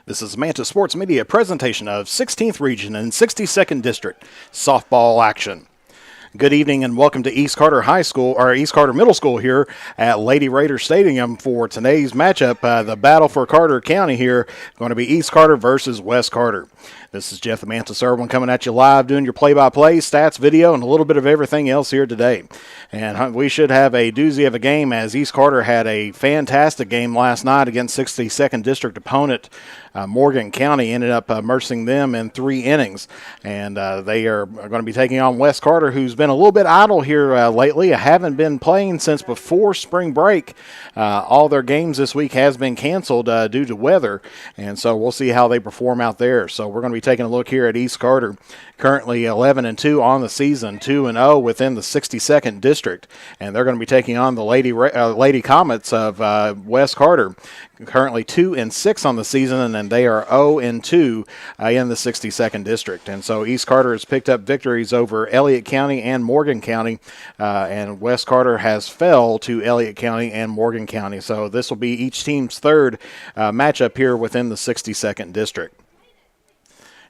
This is Manta Sports Media presentation of 16th Region and 62nd District softball action. Good evening and welcome to East Carter High School, or East Carter Middle School here at Lady Raider Stadium for today's matchup. The battle for Carter County here going to be East Carter versus West Carter. This is Jeff the Mantis Irwin coming at you live, doing your play-by-play, stats, video, and a little bit of everything else here today. And we should have a doozy of a game as East Carter had a fantastic game last night against 62nd District opponent Morgan County. Ended up mercing them in 3 innings. And they are going to be taking on West Carter, who's been a little bit idle here lately. Haven't been playing since before spring break. All their games this week has been canceled due to weather. And so we'll see how they perform out there. So we're going to be taking a look here at East Carter. Currently 11-2 on the season, 2-0 within the 62nd District. And they're going to be taking on the Lady Comets of West Carter. Currently 2-6 on the season, and they are 0-2 in the 62nd District. And so East Carter has picked up victories over Elliott County and Morgan County, and West Carter has fell to Elliott County and Morgan County. So this will be each team's third matchup here within the 62nd District.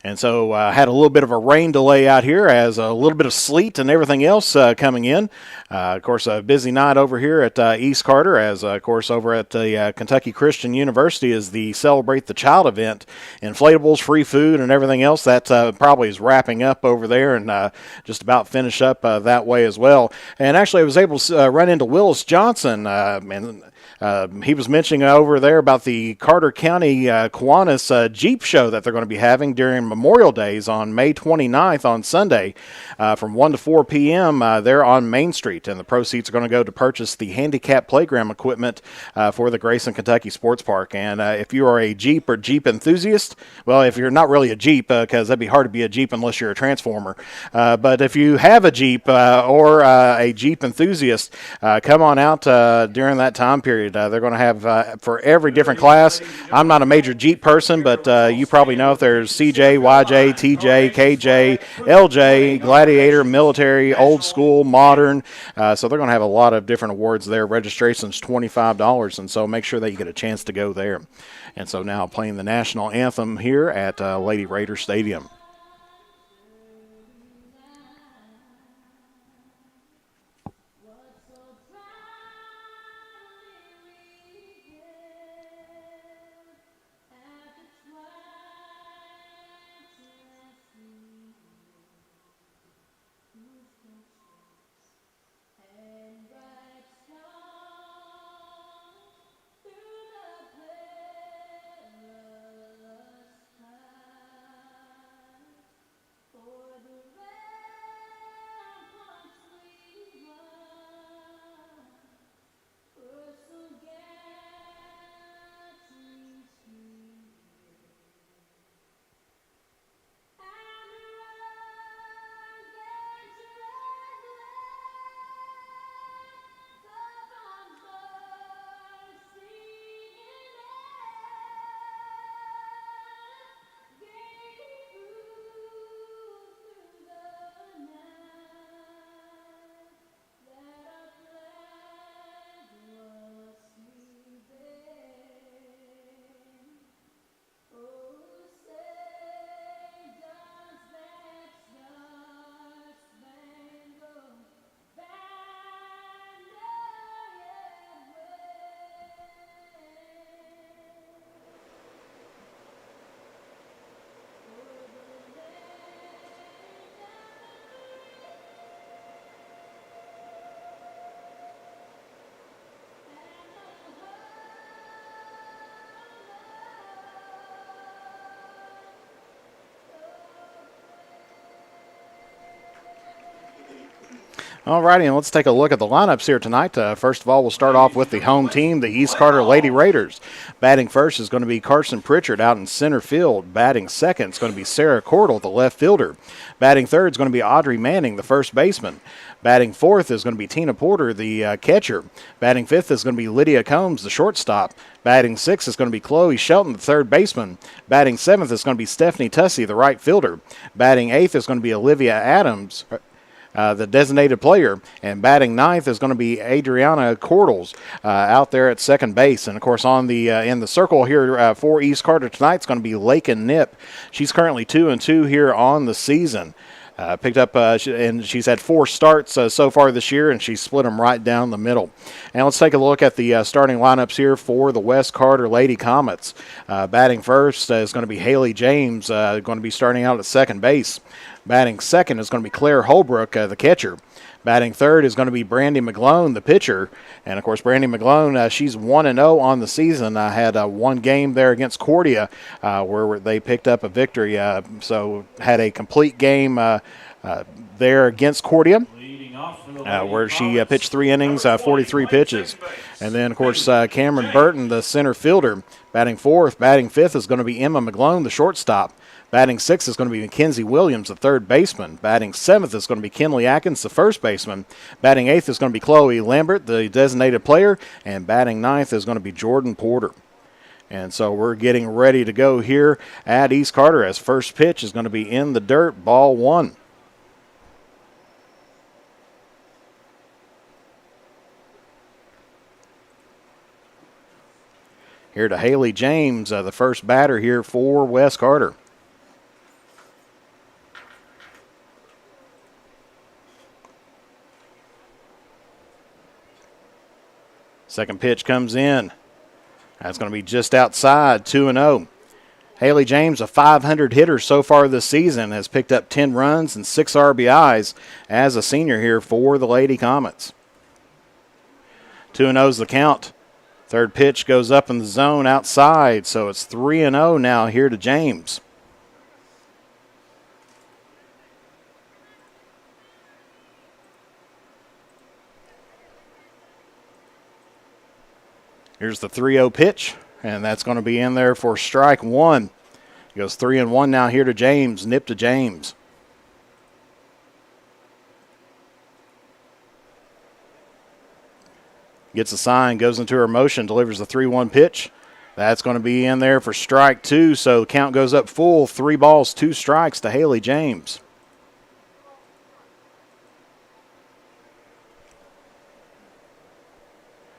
And so had a little bit of a rain delay out here as a little bit of sleet and everything else coming in. Of course, a busy night over here at East Carter as, of course, over at the Kentucky Christian University is the Celebrate the Child event. Inflatables, free food, and everything else. That probably is wrapping up over there and just about finish up that way as well. And actually, I was able to run into Willis Johnson and he was mentioning over there about the Carter County Kiwanis Jeep show that they're going to be having during Memorial Days on May 29th on Sunday from 1 to 4 p.m. There on Main Street. And the proceeds are going to go to purchase the handicap playground equipment for the Grayson, Kentucky Sports Park. And if you are a Jeep or Jeep enthusiast, well, if you're not really a Jeep, because that'd be hard to be a Jeep unless you're a Transformer. But if you have a Jeep or a Jeep enthusiast, come on out during that time period. They're going to have for every different class. I'm not a major Jeep person, but you probably know if there's CJ, YJ, TJ, KJ, LJ, Gladiator, Military, Old School, Modern. So they're going to have a lot of different awards there. Registration's $25, and so make sure that you get a chance to go there. And so now playing the national anthem here at Lady Raider Stadium. All righty, and let's take a look at the lineups here tonight. First of all, we'll start off with the home team, the East Carter Lady Raiders. Batting first is going to be Carson Pritchard out in center field. Batting second is going to be Sarah Cordell, the left fielder. Batting third is going to be Audrey Manning, the first baseman. Batting fourth is going to be Tina Porter, the catcher. Batting fifth is going to be Lydia Combs, the shortstop. Batting sixth is going to be Chloe Shelton, the third baseman. Batting seventh is going to be Stephanie Tussey, the right fielder. Batting eighth is going to be Olivia Adams. the designated player. And batting ninth is going to be Adriana Cordles out there at second base. And, of course, on the in the circle here for East Carter tonight is going to be Lakin Nip. She's currently 2-2 here on the season. Picked up, and she's had 4 starts so far this year, and she split them right down the middle. And let's take a look at the starting lineups here for the West Carter Lady Comets. Batting first is going to be Haley James, going to be starting out at second base. Batting second is going to be Claire Holbrook, the catcher. Batting third is going to be Brandy McGlone, the pitcher. And, of course, Brandy McGlone, she's 1-0 on the season. Had one game there against Cordia where they picked up a victory. So had a complete game there against Cordia where she pitched 3 innings, 43 pitches. And then, of course, Cameron Burton, the center fielder, batting fourth. Batting fifth is going to be Emma McGlone, the shortstop. Batting sixth is going to be Mackenzie Williams, the third baseman. Batting seventh is going to be Kinley Atkins, the first baseman. Batting eighth is going to be Chloe Lambert, the designated player. And batting ninth is going to be Jordan Porter. And so we're getting ready to go here at East Carter as first pitch is going to be in the dirt, ball 1. Here to Haley James, the first batter here for West Carter. Second pitch comes in. That's going to be just outside, 2-0. Haley James, a .500 hitter so far this season, has picked up 10 runs and 6 RBIs as a senior here for the Lady Comets. 2-0 is the count. Third pitch goes up in the zone outside, so it's 3-0 now here to James. Here's the 3-0 pitch, and that's going to be in there for strike 1. It goes 3-1 now here to James. Nip to James. Gets a sign, goes into her motion, delivers the 3-1 pitch. That's going to be in there for strike 2, so the count goes up full. 3 balls, 2 strikes to Haley James.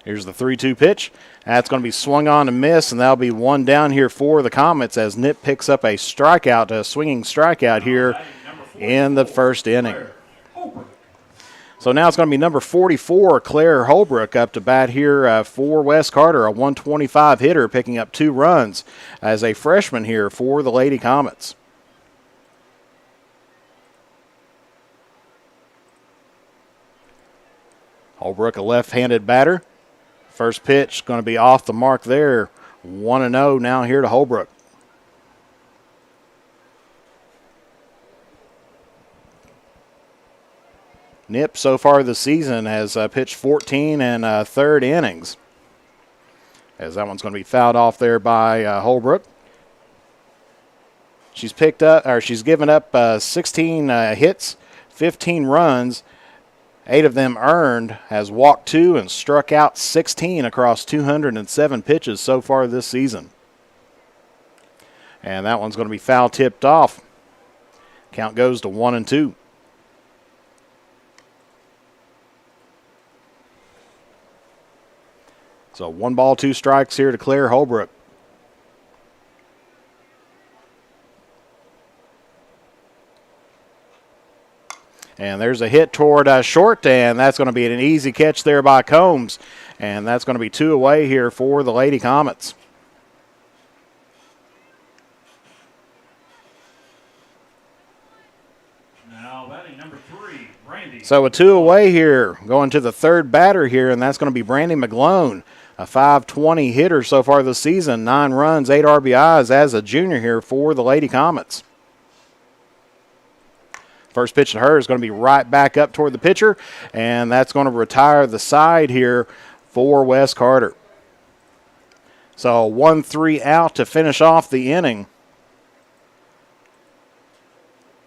Here's the 3-2 pitch. That's going to be swung on and miss, and that'll be 1 down here for the Comets as Nip picks up a strikeout, a swinging strikeout here in the first inning. So now it's going to be number 44, Claire Holbrook, up to bat here for West Carter, a 125 hitter, picking up 2 runs as a freshman here for the Lady Comets. Holbrook, a left-handed batter. First pitch going to be off the mark there. 1-0 now here to Holbrook. Nip so far this season has pitched 14 and third innings. As that one's going to be fouled off there by Holbrook. She's given up 16 hits, 15 runs. 8 of them earned, has walked 2 and struck out 16 across 207 pitches so far this season. And that one's going to be foul tipped off. Count goes to 1-2. So 1 ball, 2 strikes here to Claire Holbrook. And there's a hit toward short, and that's going to be an easy catch there by Combs. And that's going to be 2 away here for the Lady Comets. Now batting number 3, Brandy. So a 2 away here, going to the third batter here, and that's going to be Brandy McGlone, a .520 hitter so far this season, 9 runs, 8 RBIs as a junior here for the Lady Comets. First pitch to her is going to be right back up toward the pitcher, and that's going to retire the side here for West Carter. So 1-3 out to finish off the inning.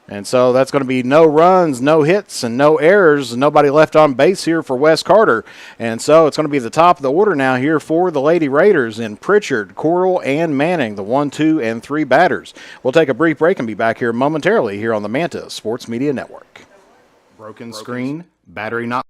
And so that's going to be no runs, no hits, and no errors. Nobody left on base here for West Carter. And so it's going to be the top of the order now here for the Lady Raiders in Pritchard, Coral, and Manning, the 1, 2, and 3 batters. We'll take a brief break and be back here momentarily here on the Manta Sports Media Network. Broken screen, battery not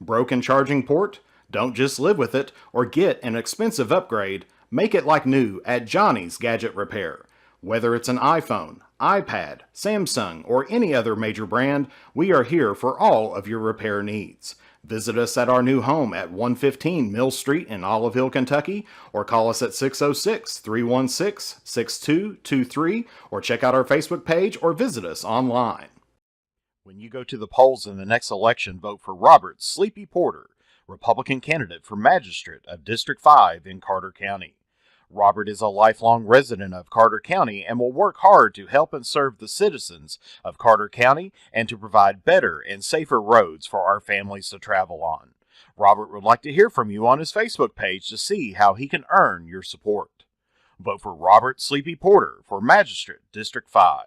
broken charging port? Don't just live with it or get an expensive upgrade. Make it like new at Johnny's Gadget Repair. Whether it's an iPhone, iPad, Samsung, or any other major brand, we are here for all of your repair needs. Visit us at our new home at 115 Mill Street in Olive Hill, Kentucky, or call us at 606-316-6223, or check out our Facebook page or visit us online. When you go to the polls in the next election, vote for Robert Sleepy Porter, Republican candidate for Magistrate of District 5 in Carter County. Robert is a lifelong resident of Carter County and will work hard to help and serve the citizens of Carter County and to provide better and safer roads for our families to travel on. Robert would like to hear from you on his Facebook page to see how he can earn your support. Vote for Robert Sleepy Porter for Magistrate District 5,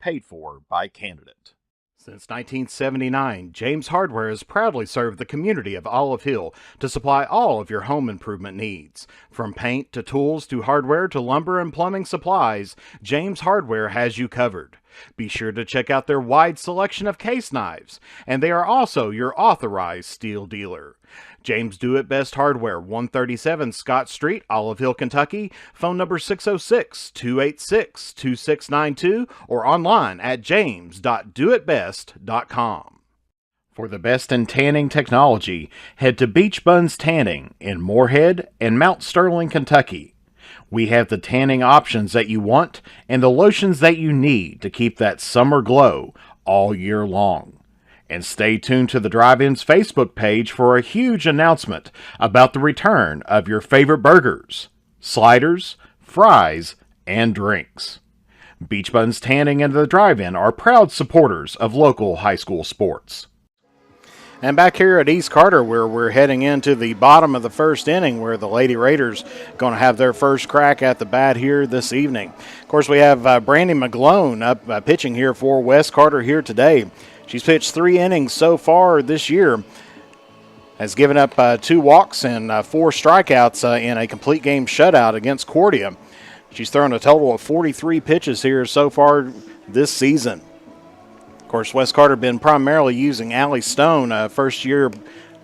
paid for by candidate. Since 1979, James Hardware has proudly served the community of Olive Hill to supply all of your home improvement needs. From paint to tools to hardware to lumber and plumbing supplies, James Hardware has you covered. Be sure to check out their wide selection of case knives, and they are also your authorized steel dealer. James Do It Best Hardware, 137 Scott Street, Olive Hill, Kentucky. Phone number 606-286-2692 or online at james.doitbest.com. For the best in tanning technology, head to Beach Buns Tanning in Moorhead and Mount Sterling, Kentucky. We have the tanning options that you want and the lotions that you need to keep that summer glow all year long. And stay tuned to the Drive-In's Facebook page for a huge announcement about the return of your favorite burgers, sliders, fries, and drinks. Beach Buns Tanning and the Drive-In are proud supporters of local high school sports. And back here at East Carter, where we're heading into the bottom of the first inning, where the Lady Raiders going to have their first crack at the bat here this evening. Of course, we have Brandy McGlone up pitching here for West Carter here today. She's pitched 3 innings so far this year, has given up 2 walks and 4 strikeouts in a complete game shutout against Cordia. She's thrown a total of 43 pitches here so far this season. Of course, West Carter been primarily using Allie Stone, first-year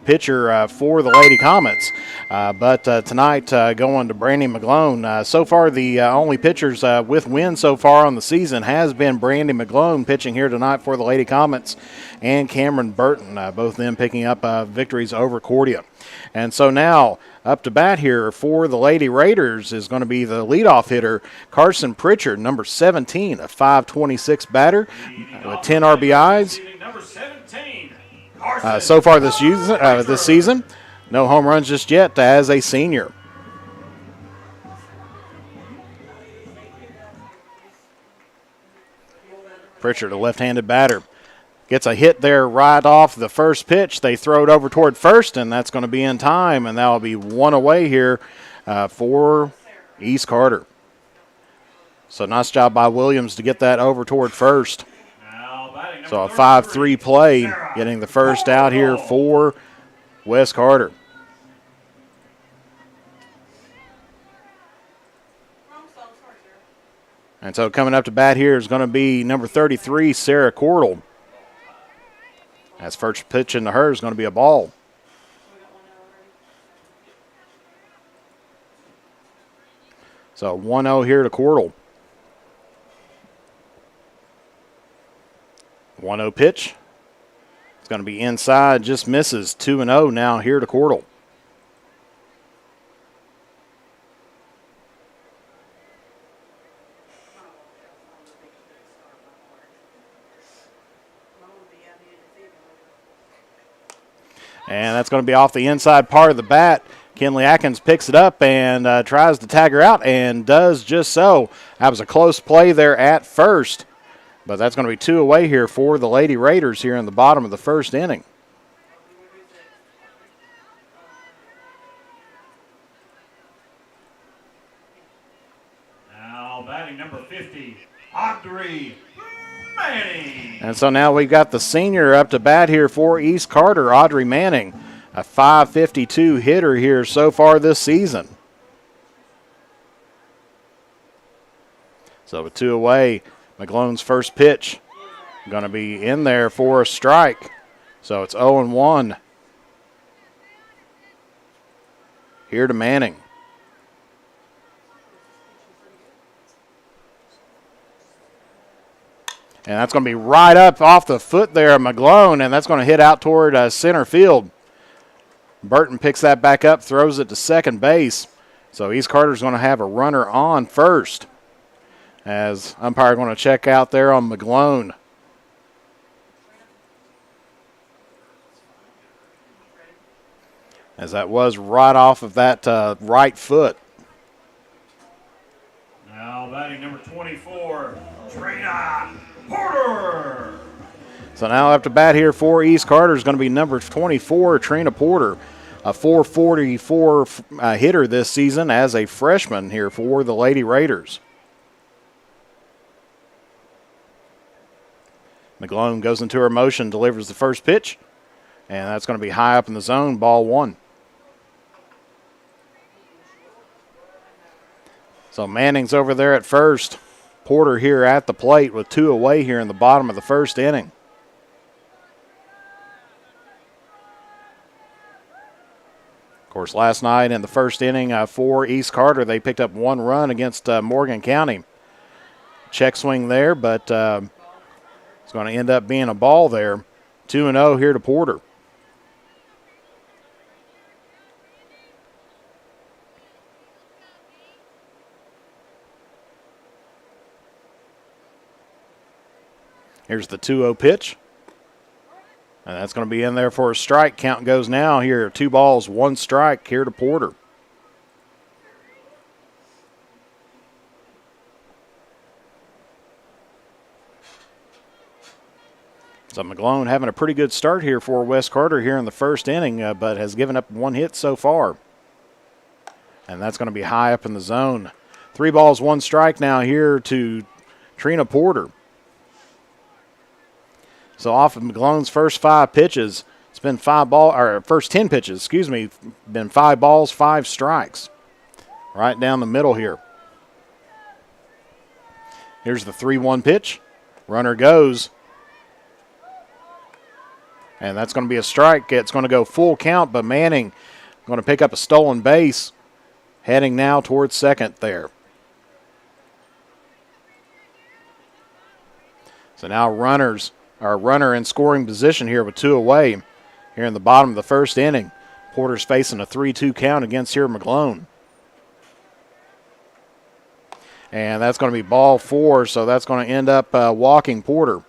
pitcher for the Lady Comets. But tonight, going to Brandy McGlone. So far, the only pitchers with wins so far on the season has been Brandy McGlone pitching here tonight for the Lady Comets and Cameron Burton, both of them picking up victories over Cordia. And so now, up to bat here for the Lady Raiders is going to be the leadoff hitter, Carson Pritchard, number 17, a .526 batter with 10 RBIs. So far this season, no home runs just yet as a senior. Pritchard, a left-handed batter, gets a hit there right off the first pitch. They throw it over toward first, and that's going to be in time, and that will be one away here for East Carter. So nice job by Williams to get that over toward first. So a 5-3 play, getting the first out here for West Carter. And so coming up to bat here is going to be number 33, Sarah Cordell. As first pitch into her is going to be a ball. So 1-0 here to Cordell. 1-0 pitch. It's going to be inside, just misses. 2-0 now here to Cordell. And that's going to be off the inside part of the bat. Kinley Atkins picks it up and tries to tag her out and does just so. That was a close play there at first. But that's going to be 2 away here for the Lady Raiders here in the bottom of the first inning. Now batting number 50, Audrey Manning. And so now we've got the senior up to bat here for East Carter, Audrey Manning, a .552 hitter here so far this season. So with 2 away, McGlone's first pitch Going to be in there for a strike. So it's 0-1. Here to Manning. And that's going to be right up off the foot there of McGlone, and that's going to hit out toward center field. Burton picks that back up, throws it to second base. So East Carter's going to have a runner on first, as umpire going to check out there on McGlone. As that was right off of that right foot. Now batting number 24, Trina Porter. So now up to bat here for East Carter is going to be number 24, Trina Porter, a 444 hitter this season as a freshman here for the Lady Raiders. McGlone goes into her motion, delivers the first pitch, and that's going to be high up in the zone, ball one. So Manning's over there at first. Porter here at the plate with 2 away here in the bottom of the first inning. Of course, last night in the first inning for East Carter, they picked up 1 run against Morgan County. Check swing there, but it's going to end up being a ball there. 2-0 here to Porter. Here's the 2-0 pitch. And that's going to be in there for a strike. Count goes now here. 2 balls, 1 strike here to Porter. So McGlone having a pretty good start here for West Carter here in the first inning, but has given up 1 hit so far. And that's going to be high up in the zone. 3 balls, 1 strike now here to Trina Porter. So off of McGlone's first 5 pitches, it's been first 10 pitches, been 5 balls, 5 strikes. Right down the middle here. Here's the 3-1 pitch. Runner goes. And that's going to be a strike. It's going to go full count, but Manning going to pick up a stolen base, heading now towards second there. So now runner in scoring position here with 2 away here in the bottom of the first inning. Porter's facing a 3-2 count against here McGlone. And that's going to be ball 4, so that's going to end up walking Porter.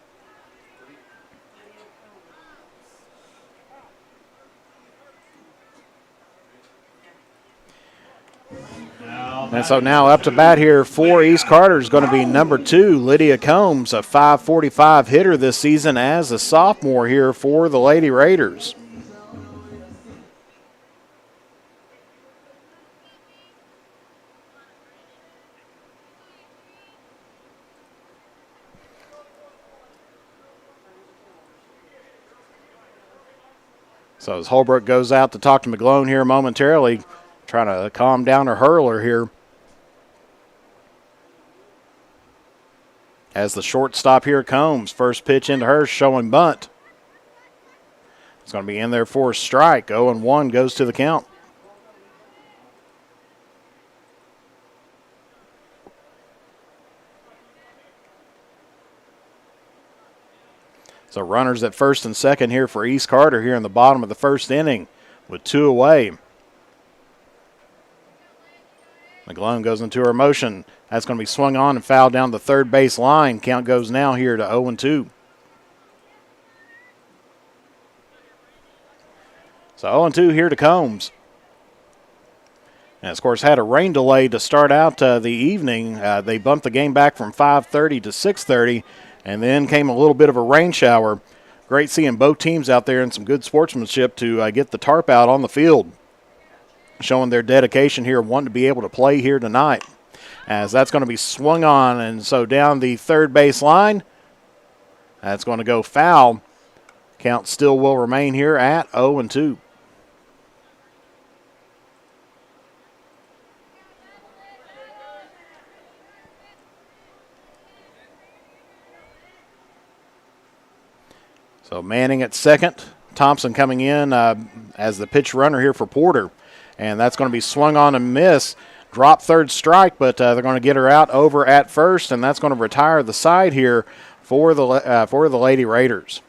And so now up to bat here for East Carter is going to be number 2, Lydia Combs, a 545 hitter this season as a sophomore here for the Lady Raiders. So as Holbrook goes out to talk to McGlone here momentarily, trying to calm down her hurler here. As the shortstop here Combs, first pitch into her, showing bunt. It's going to be in there for a strike. 0-1 goes to the count. So runners at first and second here for East Carter here in the bottom of the first inning with 2 away. McGlone goes into her motion. That's going to be swung on and fouled down the third base line. Count goes now here to 0-2. So 0-2 here to Combs. And, of course, had a rain delay to start out the evening. They bumped the game back from 5:30 to 6:30, and then came a little bit of a rain shower. Great seeing both teams out there and some good sportsmanship to get the tarp out on the field, showing their dedication here, wanting to be able to play here tonight. As that's going to be swung on, and so down the third base line, that's going to go foul. Count still will remain here at 0-2. So Manning at second. Thompson coming in as the pitch runner here for Porter. And that's going to be swung on and miss. Drop third strike, but they're going to get her out over at first, and that's going to retire the side here for the Lady Raiders.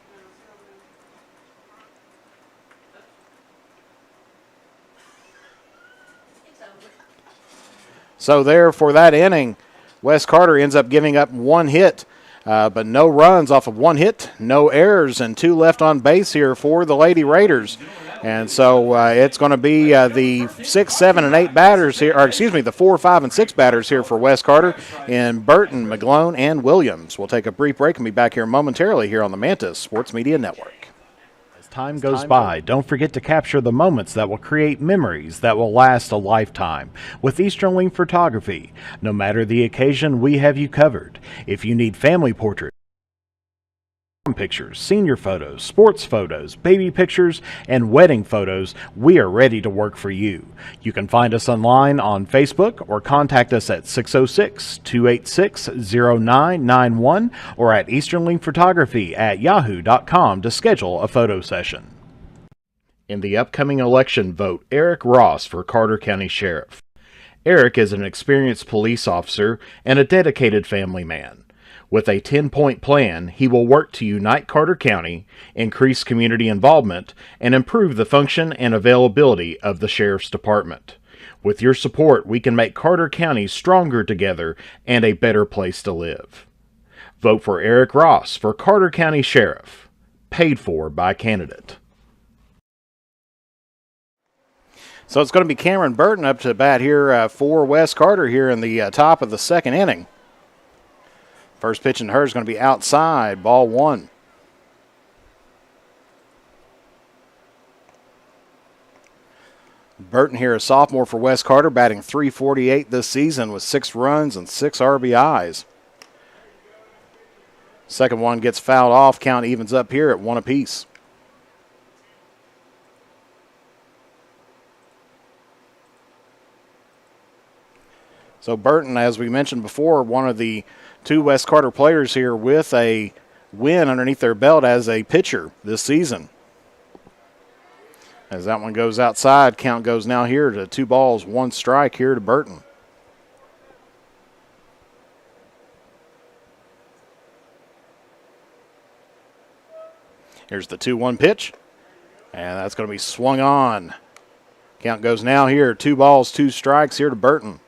So there for that inning, Wes Carter ends up giving up one hit, but no runs off of one hit, no errors, and two left on base here for the Lady Raiders. And so it's going to be the 6, 7, and 8 batters here, or excuse me, the 4, 5, and 6 batters here for Wes Carter in Burton, McGlone, and Williams. We'll take a brief break and be back here momentarily here on the Mantis Sports Media Network. As time goes by, don't forget to capture the moments that will create memories that will last a lifetime with Eastern Link Photography. No matter the occasion, we have you covered. If you need family portraits, pictures, senior photos, sports photos, baby pictures, and wedding photos, we are ready to work for you. You can find us online on Facebook or contact us at 606-286-0991 or at easternlinkphotography@yahoo.com to schedule a photo session. In the upcoming election, vote Eric Ross for Carter County Sheriff. Eric is an experienced police officer and a dedicated family man. With a 10-point plan, he will work to unite Carter County, increase community involvement, and improve the function and availability of the Sheriff's Department. With your support, we can make Carter County stronger together and a better place to live. Vote for Eric Ross for Carter County Sheriff. Paid for by candidate. So it's going to be Cameron Burton up to bat here for Wes Carter here in the top of the second inning. First pitch in her is going to be outside, ball one. Burton here, a sophomore for Wes Carter, batting .348 this season with 6 runs and 6 RBIs. Second one gets fouled off, count evens up here at 1 apiece. So Burton, as we mentioned before, one of the 2 Wes Carter players here with a win underneath their belt as a pitcher this season. As that one goes outside, count goes now here to 2 balls, 1 strike here to Burton. Here's the 2-1 pitch, and that's going to be swung on. Count goes now here, 2 balls, 2 strikes here to Burton.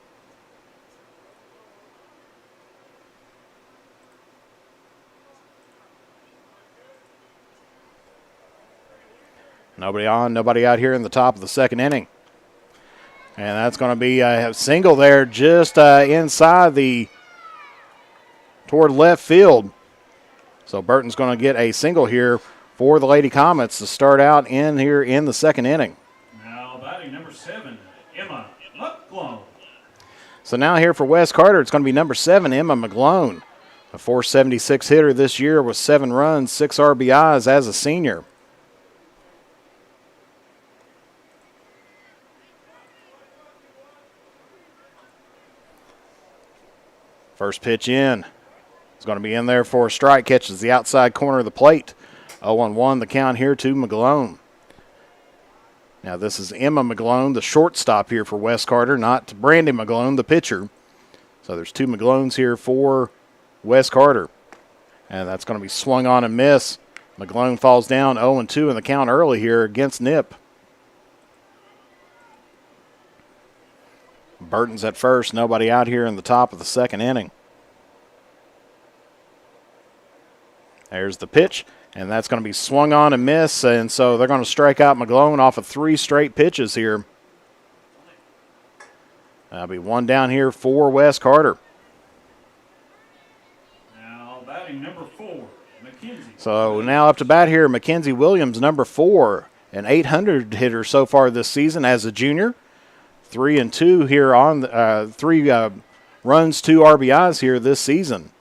Nobody on, nobody out here in the top of the second inning. And that's going to be a single there just inside toward left field. So Burton's going to get a single here for the Lady Comets to start out in here in the second inning. Now batting number 7, Emma McGlone. So now here for Wes Carter, it's going to be number 7, Emma McGlone. A .476 hitter this year with 7 runs, 6 RBIs as a senior. First pitch in. It's going to be in there for a strike. Catches the outside corner of the plate. 0-1 the count here to McGlone. Now this is Emma McGlone, the shortstop here for Wes Carter, not Brandy McGlone, the pitcher. So there's 2 McGlones here for Wes Carter. And that's going to be swung on and miss. McGlone falls down 0-2 in the count early here against Nip. Burton's at first, nobody out here in the top of the second inning. There's the pitch, and that's going to be swung on and miss, and so they're going to strike out McGlone off of 3 straight pitches here. That'll be 1 down here for Wes Carter. Now batting number 4, Mackenzie. So now up to bat here, Mackenzie Williams, number 4, an .800 hitter so far this season as a junior. 3-2 here on 3 runs, 2 RBIs here this season.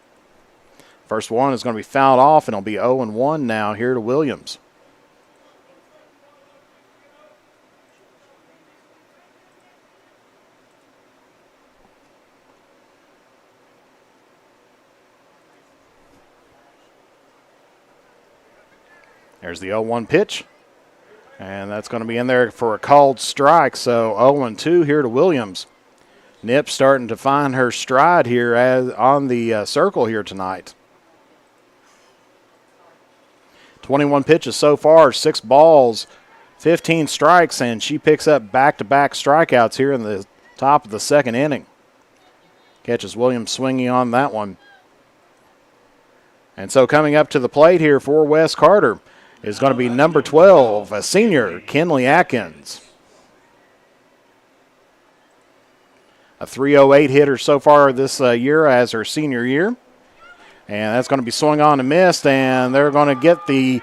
First one is going to be fouled off, and it'll be 0-1 now here to Williams. There's the 0-1 pitch. And that's going to be in there for a called strike. So 0-2 here to Williams. Nip starting to find her stride here on the circle here tonight. 21 pitches so far, 6 balls, 15 strikes, and she picks up back-to-back strikeouts here in the top of the second inning. Catches Williams swinging on that one. And so coming up to the plate here for Wes Carter is going to be number 12, a senior, Kinley Atkins. A 308 hitter so far this year as her senior year. And that's going to be swung on and missed, and they're going to get the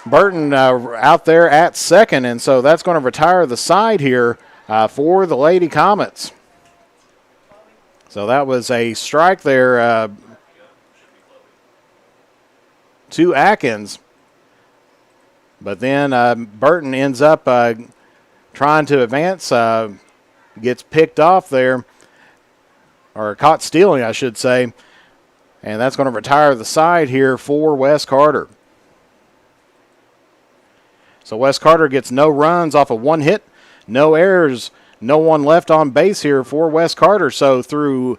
Burton out there at second, and so that's going to retire the side here for the Lady Comets. So that was a strike there to Atkins. But then Burton ends up trying to advance, gets picked off there, or caught stealing, I should say. And that's going to retire the side here for Wes Carter. So Wes Carter gets no runs off of 1 hit, no errors, no one left on base here for Wes Carter. So through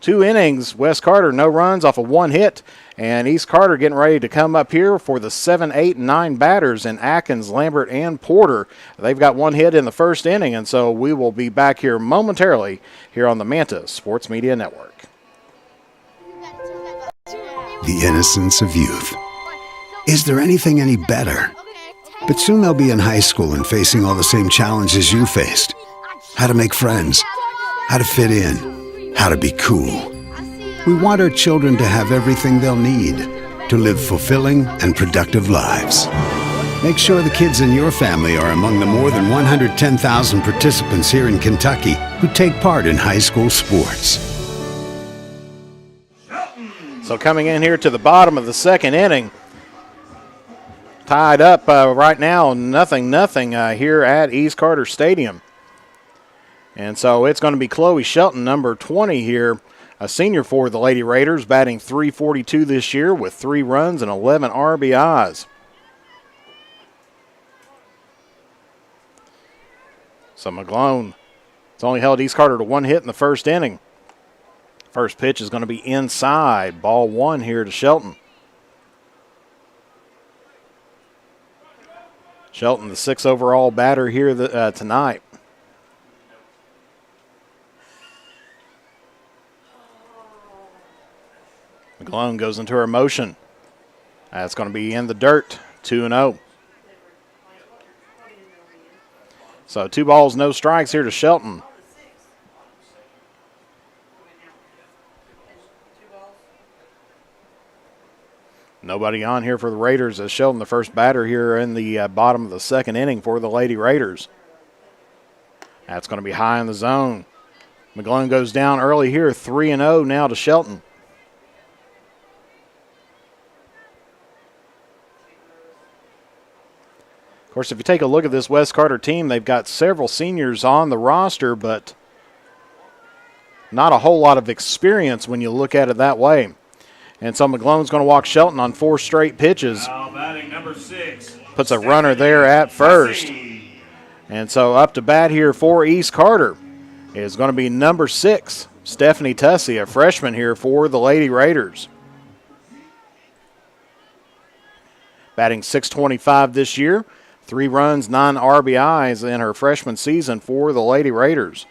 2 innings, Wes Carter no runs off of 1 hit. And East Carter getting ready to come up here for the 7, 8, and 9 batters in Atkins, Lambert, and Porter. They've got 1 hit in the first inning, and so we will be back here momentarily here on the Manta Sports Media Network. The innocence of youth. Is there anything any better? But soon they'll be in high school and facing all the same challenges you faced. How to make friends, how to fit in, how to be cool. We want our children to have everything they'll need to live fulfilling and productive lives. Make sure the kids in your family are among the more than 110,000 participants here in Kentucky who take part in high school sports. So coming in here to the bottom of the second inning, tied up right now, 0-0 here at East Carter Stadium. And so it's going to be Chloe Shelton, number 20 here, a senior for the Lady Raiders, batting .342 this year with 3 runs and 11 RBIs. So McGlone, it's only held East Carter to 1 hit in the first inning. First pitch is going to be inside. Ball 1 here to Shelton. Shelton, the 6th overall batter here tonight. McGlone goes into her motion. That's going to be in the dirt, 2-0. So 2 balls, no strikes here to Shelton. Nobody on here for the Raiders as Shelton, the first batter here in the bottom of the second inning for the Lady Raiders. That's going to be high in the zone. McGlone goes down early here, 3-0 now to Shelton. Of course, if you take a look at this Wes Carter team, they've got several seniors on the roster, but not a whole lot of experience when you look at it that way. And so McGlone's going to walk Shelton on 4 straight pitches. Now batting number 6. Puts a runner there at first. And so up to bat here for East Carter is going to be number 6, Stephanie Tussey, a freshman here for the Lady Raiders. Batting .625 this year. 3 runs, 9 RBIs in her freshman season for the Lady Raiders.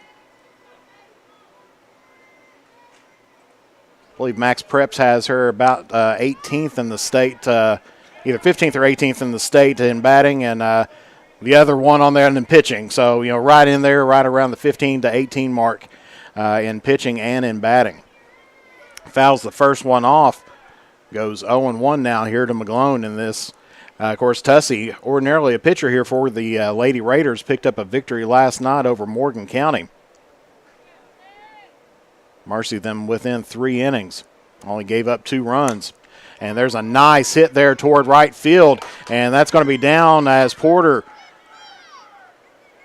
I believe Max Preps has her about 18th in the state, either 15th or 18th in the state in batting, and the other one on there in pitching. So, right in there, right around the 15 to 18 mark in pitching and in batting. Fouls the first one off, goes 0-1 now here to McGlone in this. Of course, Tussey, ordinarily a pitcher here for the Lady Raiders, picked up a victory last night over Morgan County. Marcy them within 3 innings. Only gave up 2 runs. And there's a nice hit there toward right field. And that's going to be down as Porter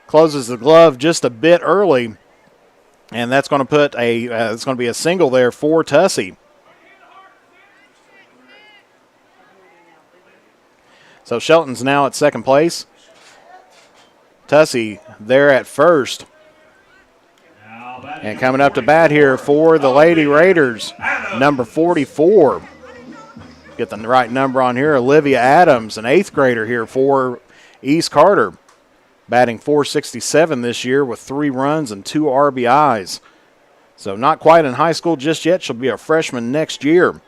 closes the glove just a bit early. And that's going to put it's going to be a single there for Tussey. So Shelton's now at second place. Tussey there at first. And coming up to bat here for the Lady Raiders, number 44. Get the right number on here, Olivia Adams, an 8th grader here for East Carter. Batting .467 this year with 3 runs and 2 RBIs. So not quite in high school just yet. She'll be a freshman next year.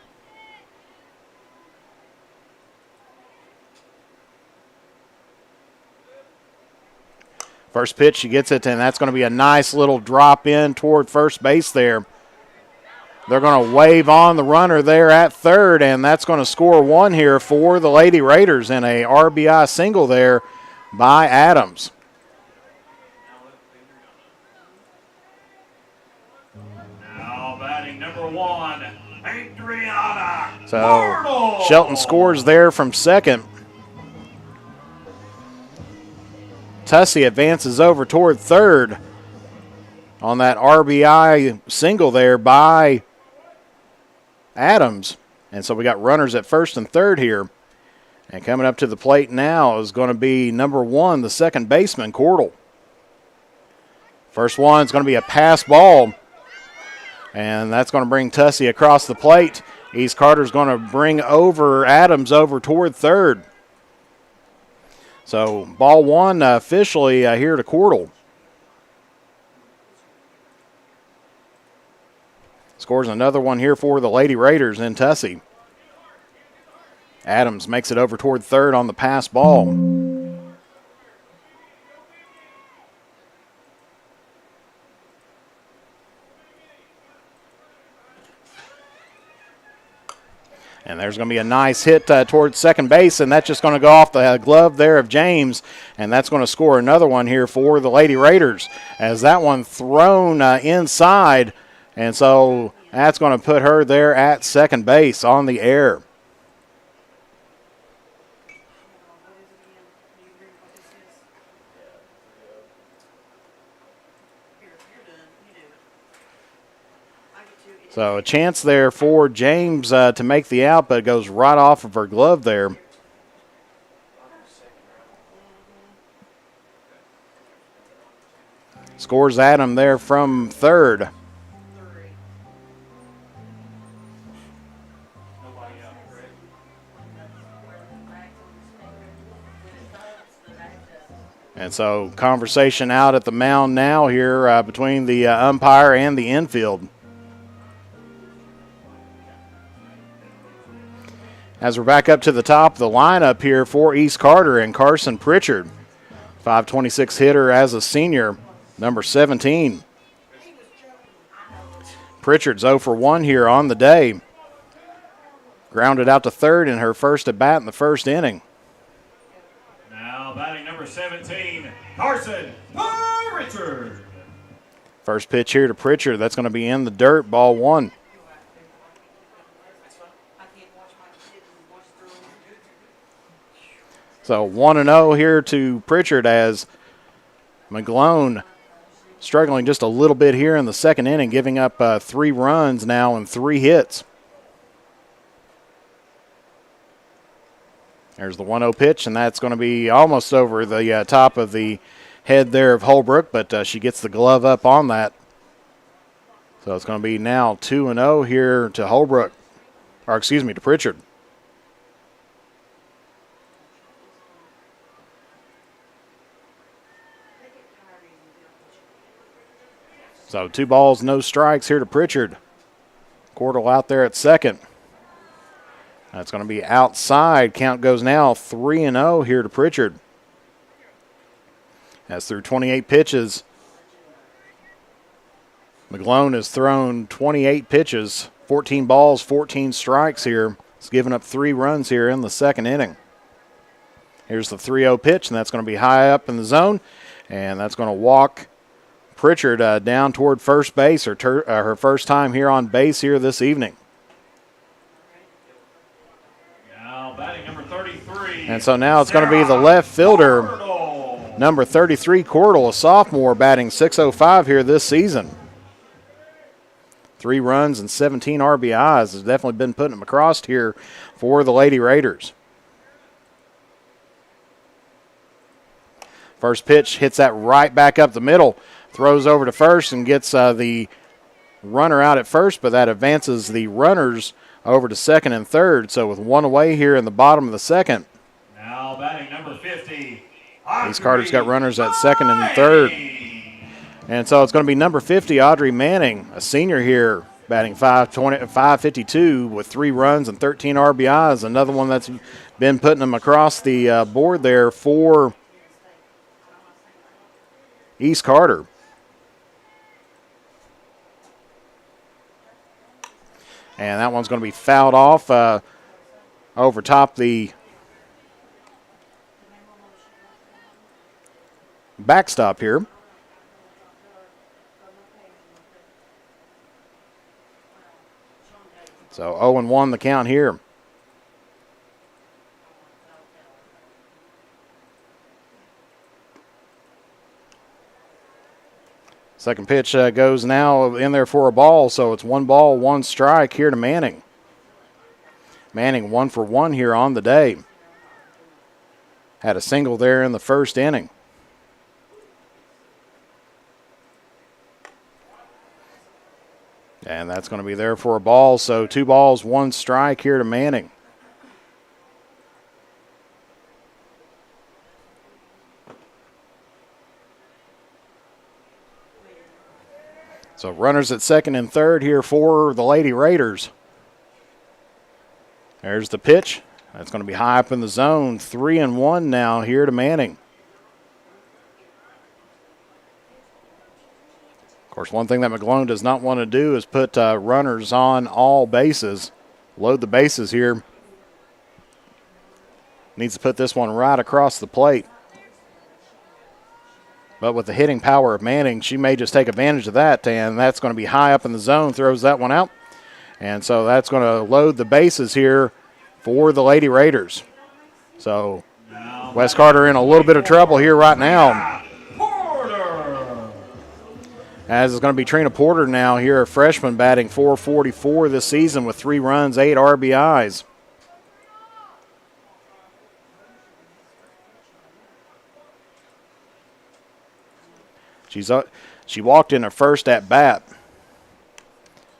First pitch, she gets it, and that's going to be a nice little drop in toward first base there. They're going to wave on the runner there at third, and that's going to score 1 here for the Lady Raiders in a RBI single there by Adams. Now batting number 1, Adriana. So Shelton scores there from second. Tussey advances over toward third on that RBI single there by Adams. And so we got runners at first and third here. And coming up to the plate now is going to be number 1, the second baseman, Cordell. First one is going to be a pass ball. And that's going to bring Tussey across the plate. East Carter's going to bring over Adams over toward third. So ball 1 officially here to Cordell. Scores another one here for the Lady Raiders in Tussey. Adams makes it over toward third on the pass ball. And there's going to be a nice hit towards second base, and that's just going to go off the glove there of James, and that's going to score another one here for the Lady Raiders as that one thrown inside, and so that's going to put her there at second base on the air. So a chance there for James to make the out, but it goes right off of her glove there. Scores Adam there from third. And so conversation out at the mound now here between the umpire and the infield. As we're back up to the top of the lineup here for East Carter and Carson Pritchard. 526 hitter as a senior, number 17. Pritchard's 0 for 1 here on the day. Grounded out to third in her first at bat in the first inning. Now batting number 17, Carson Pritchard. First pitch here to Pritchard. That's going to be in the dirt, ball 1. So 1-0 here to Pritchard as McGlone struggling just a little bit here in the second inning, giving up 3 runs now and 3 hits. There's the 1-0 pitch, and that's going to be almost over the top of the head there of Holbrook, but she gets the glove up on that. So it's going to be now 2-0 here to Holbrook, or excuse me, to Pritchard. So 2 balls, no strikes here to Pritchard. Cordell out there at second. That's going to be outside. Count goes now 3-0 here to Pritchard. That's through 28 pitches. McGlone has thrown 28 pitches, 14 balls, 14 strikes here. He's given up 3 runs here in the second inning. Here's the 3-0 pitch, and that's going to be high up in the zone, and that's going to walk Pritchard down toward first base, her first time here on base here this evening. Now batting number 33. And so now it's going to be the left fielder, number 33, Cordell, a sophomore, batting .605 here this season. 3 runs and 17 RBIs has definitely been putting them across here for the Lady Raiders. First pitch hits that right back up the middle. Throws over to first and gets the runner out at first, but that advances the runners over to second and third. So with one away here in the bottom of the second. Now batting number 50. East Carter's got runners at second and third. And so it's going to be number 50, Audrey Manning, a senior here, batting 552 with 3 runs and 13 RBIs. Another one that's been putting them across the board there for East Carter. And that one's going to be fouled off over top the backstop here. So 0-1 the count here. Second pitch goes now in there for a ball, so it's 1 ball, 1 strike here to Manning. Manning 1 for 1 here on the day. Had a single there in the first inning. And that's going to be there for a ball, so 2 balls, 1 strike here to Manning. So runners at second and third here for the Lady Raiders. There's the pitch. That's going to be high up in the zone. 3-1 now here to Manning. Of course, one thing that McGlone does not want to do is put runners on all bases. Load the bases here. Needs to put this one right across the plate. But with the hitting power of Manning, she may just take advantage of that, and that's going to be high up in the zone, throws that one out. And so that's going to load the bases here for the Lady Raiders. So West Carter in a little bit of trouble here right now. As it's going to be Trina Porter now here, a freshman batting .444 this season with 3 runs, 8 RBIs. She walked in her first at bat.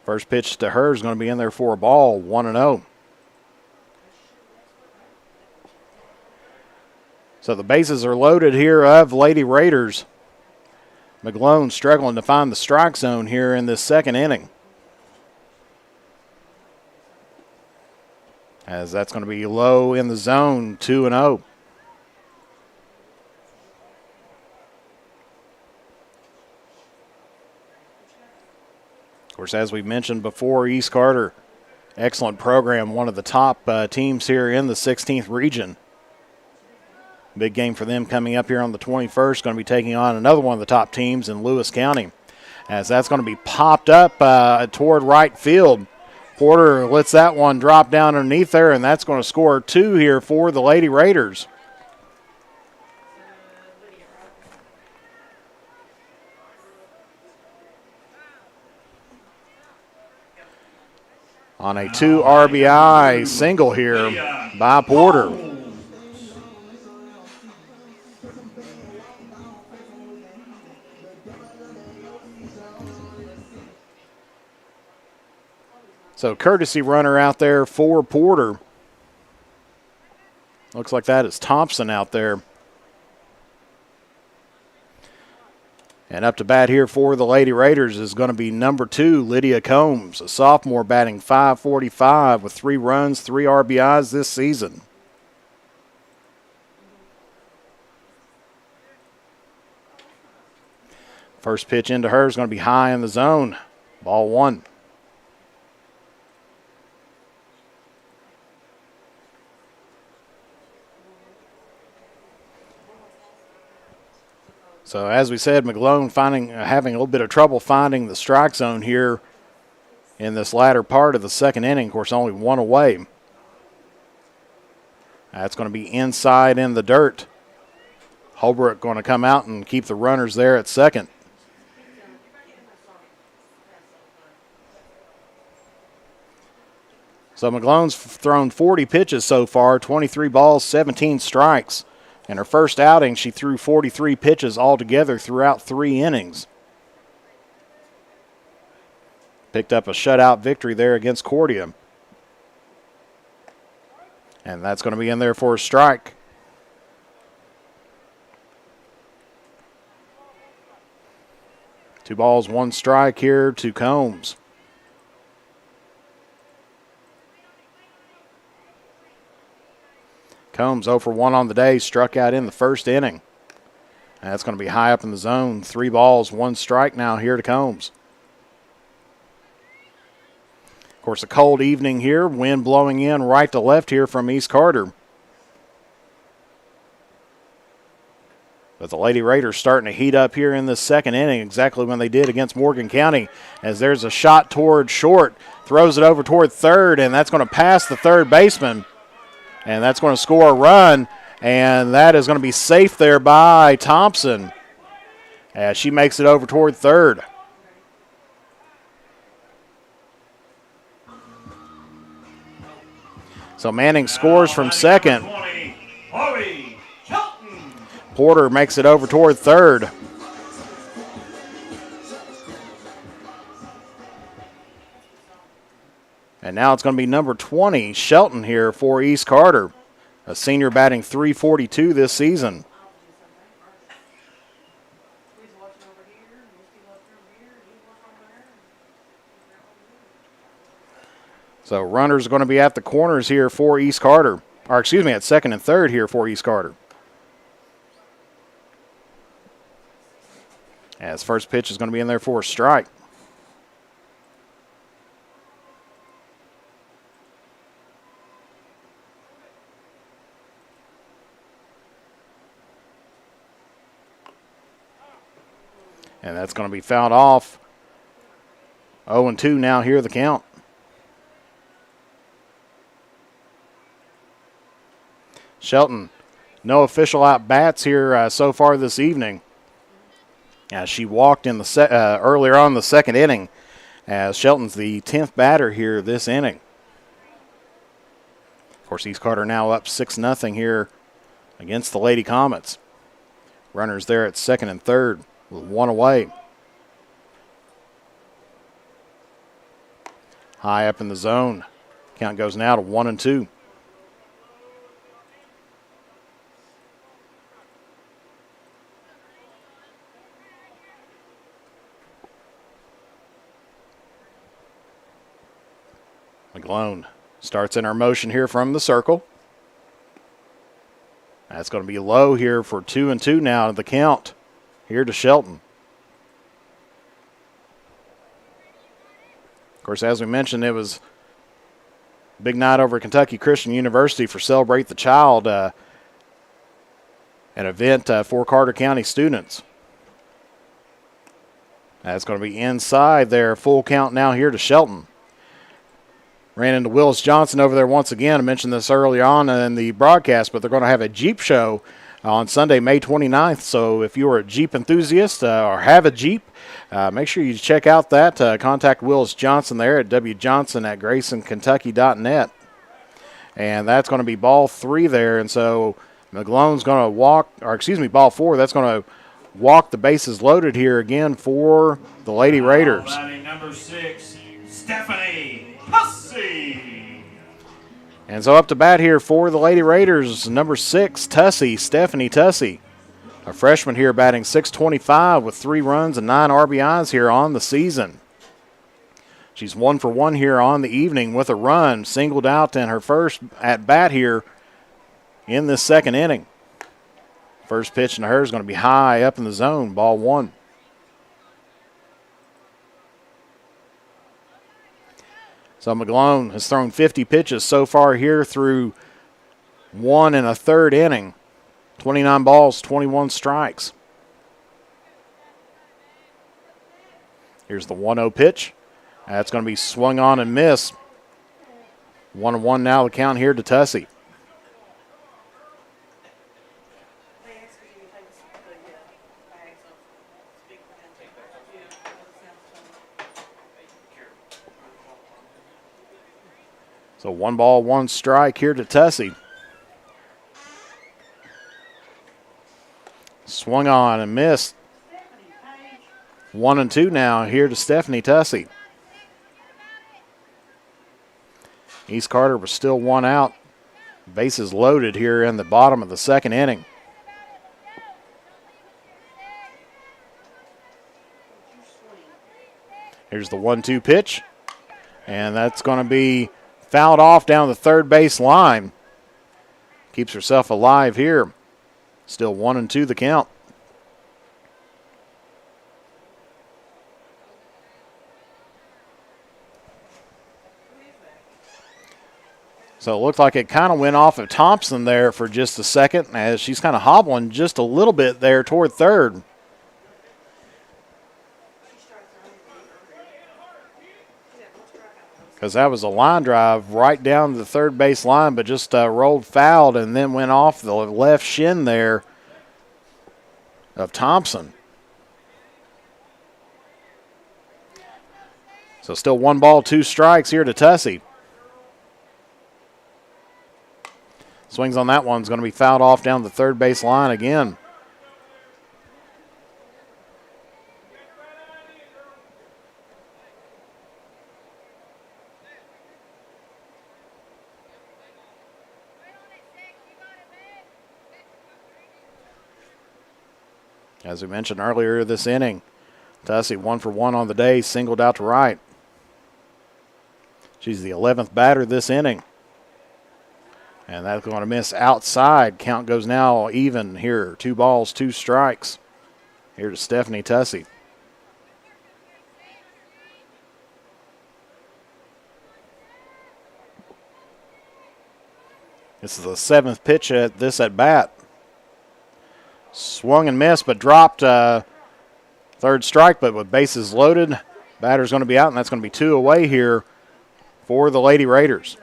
First pitch to her is going to be in there for a ball, 1-0. So the bases are loaded here of Lady Raiders. McGlone struggling to find the strike zone here in this second inning. As that's going to be low in the zone, 2-0. Of course, as we mentioned before, East Carter, excellent program, one of the top teams here in the 16th region. Big game for them coming up here on the 21st. Going to be taking on another one of the top teams in Lewis County. As that's going to be popped up toward right field. Porter lets that one drop down underneath there, and that's going to score 2 here for the Lady Raiders. On a 2 RBI single here by Porter. So courtesy runner out there for Porter. Looks like that is Thompson out there. And up to bat here for the Lady Raiders is going to be number 2, Lydia Combs, a sophomore batting .545 with 3 runs, 3 RBIs this season. First pitch into her is going to be high in the zone. Ball 1. So as we said, McGlone having a little bit of trouble finding the strike zone here in this latter part of the second inning. Of course, only 1 away. That's going to be inside in the dirt. Holbrook going to come out and keep the runners there at second. So McGlone's thrown 40 pitches so far, 23 balls, 17 strikes. In her first outing, she threw 43 pitches altogether throughout 3 innings. Picked up a shutout victory there against Cordia. And that's going to be in there for a strike. Two balls, one strike here to Combs. Combs 0 for 1 on the day, struck out in the first inning. And that's going to be high up in the zone. 3 balls, 1 strike now here to Combs. Of course, a cold evening here, wind blowing in right to left here from East Carter. But the Lady Raiders starting to heat up here in this second inning, exactly when they did against Morgan County, as there's a shot toward short, throws it over toward third, and that's going to pass the third baseman. And that's going to score a run, and that is going to be safe there by Thompson as she makes it over toward third. So Manning scores from second. Porter makes it over toward third. And now it's going to be number 20, Shelton here for East Carter, a senior batting .342 this season. So runners are going to be at the corners here for East Carter, or excuse me, at second and third here for East Carter. As first pitch is going to be in there for a strike. And that's going to be fouled off. 0-2 now here the count. Shelton, no official at-bats here so far this evening. She walked in the earlier on in the second inning, as Shelton's the 10th batter here this inning. Of course, East Carter now up 6-0 here against the Lady Comets. Runners there at second and third with 1 away. High up in the zone. Count goes now to 1-2. McGlone starts in our motion here from the circle. That's going to be low here for 2-2 now to the count here to Shelton. Of course, as we mentioned, it was a big night over at Kentucky Christian University for Celebrate the Child, an event for Carter County students. That's going to be inside there. Full count now here to Shelton. Ran into Willis Johnson over there once again. I mentioned this early on in the broadcast, but they're going to have a Jeep show on Sunday, May 29th. So if you are a Jeep enthusiast or have a Jeep, make sure you check out that. Contact Willis Johnson there at wjohnson@graysonkentucky.net. And that's going to be ball 3 there. And so McGlone's going to walk, or excuse me, ball 4. That's going to walk the bases loaded here again for the Lady Raiders. Batting number 6, Stephanie Hussey. And so up to bat here for the Lady Raiders, number 6, Stephanie Tussey. A freshman here batting .625 with 3 runs and 9 RBIs here on the season. She's 1 for 1 here on the evening with a run, singled out in her first at bat here in this second inning. First pitch to her is going to be high up in the zone, ball 1. So McGlone has thrown 50 pitches so far here through 1 1/3 inning. 29 balls, 21 strikes. Here's the 1-0 pitch. That's going to be swung on and missed. 1-1 now the count here to Tussey. So 1 ball, 1 strike here to Tussey. Swung on and missed. 1-2 now here to Stephanie Tussey. East Carter was still one out. Bases loaded here in the bottom of the second inning. Here's the 1-2 pitch. And that's going to be fouled off down the third base line. Keeps herself alive here. Still 1-2 the count. So it looked like it kind of went off of Thompson there for just a second as she's kind of hobbling just a little bit there toward third. Because that was a line drive right down the third base line, but just rolled fouled and then went off the left shin there of Thompson. So still 1 ball, 2 strikes here to Tussey. Swings on that one is going to be fouled off down the third base line again. As we mentioned earlier this inning, Tussey 1 for 1 on the day, singled out to right. She's the 11th batter this inning. And that's going to miss outside. Count goes now even here. 2 balls, 2 strikes. Here to Stephanie Tussey. This is the 7th pitch at this at bat. Swung and missed, but dropped third strike, but with bases loaded. Batter's going to be out, and that's going to be 2 away here for the Lady Raiders.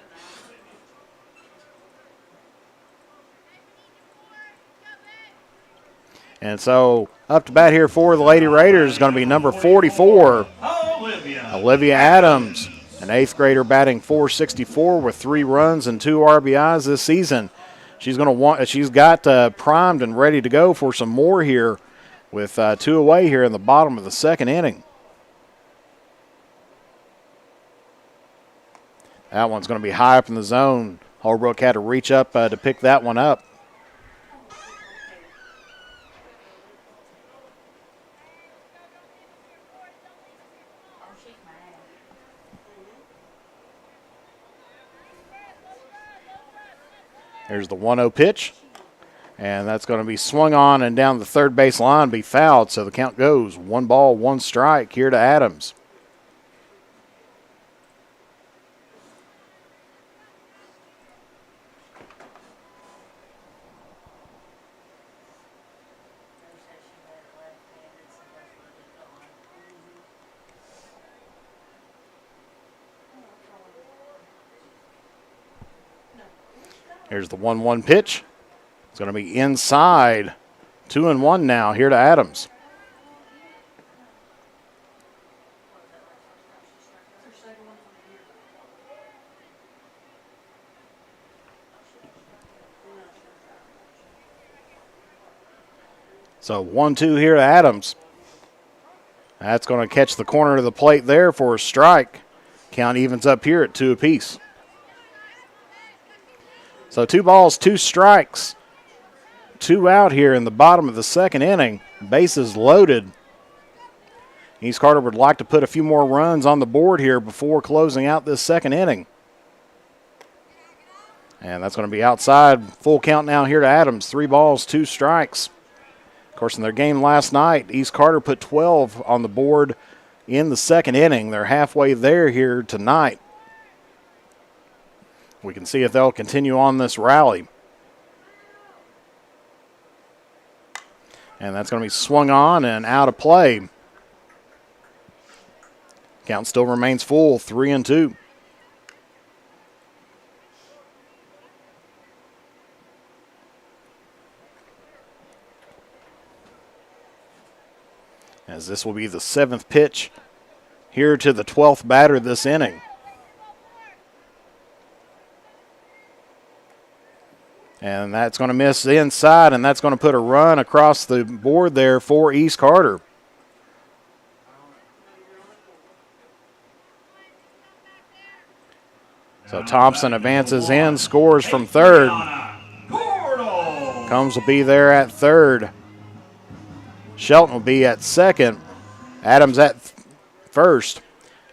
And so up to bat here for the Lady Raiders is going to be number 44, Olivia Adams, an 8th grader batting .464 with 3 runs and 2 RBIs this season. She's got primed and ready to go for some more here with 2 away here in the bottom of the second inning. That one's going to be high up in the zone. Holbrook had to reach up to pick that one up. Here's the 1-0 pitch, and that's going to be swung on and down the third base line, be fouled, so the count goes 1 ball, 1 strike here to Adams. Here's the 1-1 pitch. It's going to be inside. 2-1 now here to Adams. So 1-2 here to Adams. That's going to catch the corner of the plate there for a strike. Count evens up here at 2 apiece. So 2 balls, 2 strikes. 2 out here in the bottom of the second inning. Bases loaded. East Carter would like to put a few more runs on the board here before closing out this second inning. And that's going to be outside. Full count now here to Adams. 3 balls, 2 strikes. Of course, in their game last night, East Carter put 12 on the board in the second inning. They're halfway there here tonight. We can see if they'll continue on this rally. And that's going to be swung on and out of play. Count still remains full, 3-2. As this will be the 7th pitch here to the 12th batter this inning. And that's going to miss the inside, and that's going to put a run across the board there for East Carter. So Thompson advances in, scores from third. Combs will be there at third. Shelton will be at second. Adams at first.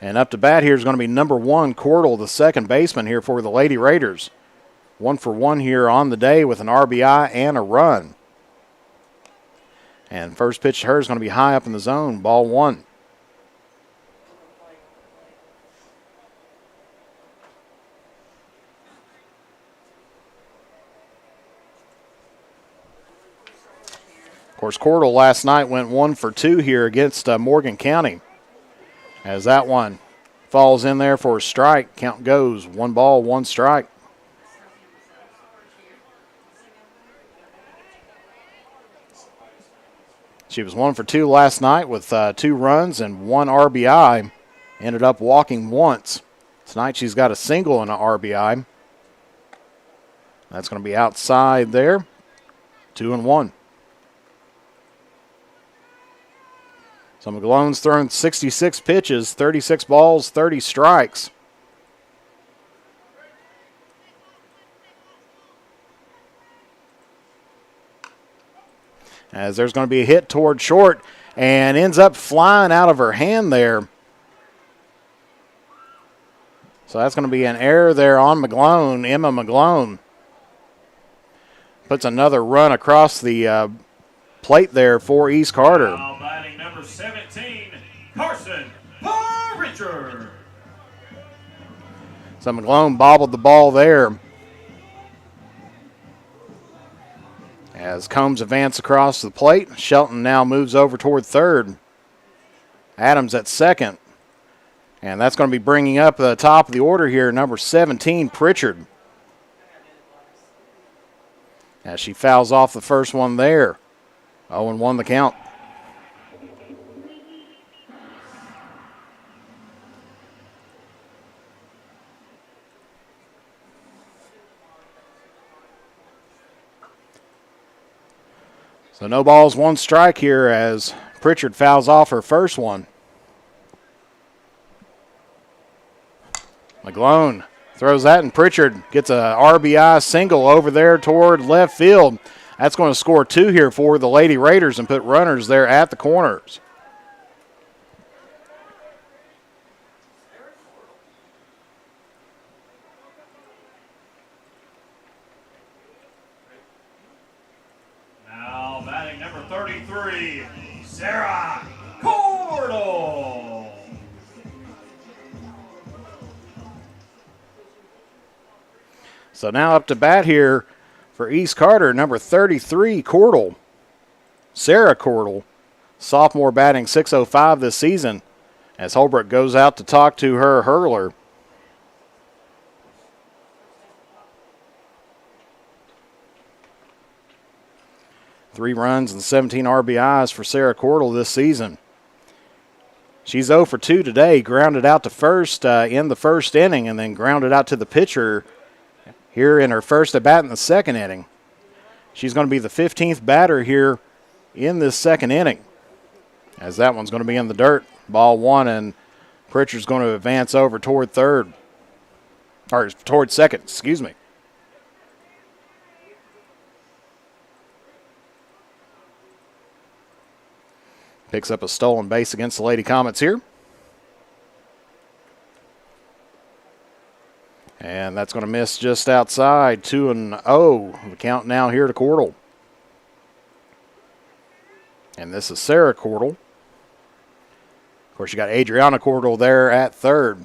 And up to bat here is going to be number 1, Cordell, the second baseman here for the Lady Raiders. 1 for 1 here on the day with an RBI and a run. And first pitch to her is going to be high up in the zone, ball 1. Of course, Cordell last night went 1 for 2 here against Morgan County. As that one falls in there for a strike, count goes 1 ball, 1 strike. She was 1 for 2 last night with 2 runs and 1 RBI. Ended up walking once. Tonight she's got a single and an RBI. That's going to be outside there. 2-1. So McGlone's thrown 66 pitches, 36 balls, 30 strikes. As there's going to be a hit toward short and ends up flying out of her hand there. So that's going to be an error there on McGlone, Emma McGlone. Puts another run across the plate there for East Carter. Now batting number 17, Carson Richard. So McGlone bobbled the ball there. As Combs advances across the plate, Shelton now moves over toward third. Adams at second. And that's going to be bringing up the top of the order here, number 17, Pritchard. As she fouls off the first one there. 0-1 the count. So no balls, 1 strike here as Pritchard fouls off her first one. McGlone throws that, and Pritchard gets a RBI single over there toward left field. That's going to score 2 here for the Lady Raiders and put runners there at the corners. Now batting number 33, Sarah Cordell. So now up to bat here for East Carter, number 33, Cordell. Sarah Cordell, sophomore batting .605 this season, as Holbrook goes out to talk to her hurler. Three runs and 17 RBIs for Sarah Cordell this season. She's 0 for 2 today, grounded out to first in the first inning and then grounded out to the pitcher here in her first at bat in the second inning. She's going to be the 15th batter here in this second inning, as that one's going to be in the dirt. Ball 1, and Pritchard's going to advance over toward third, or toward second, excuse me. Picks up a stolen base against the Lady Comets here. And that's going to miss just outside, 2-0. The count now here to Cordell. And this is Sarah Cordell. Of course, you got Adriana Cordell there at third.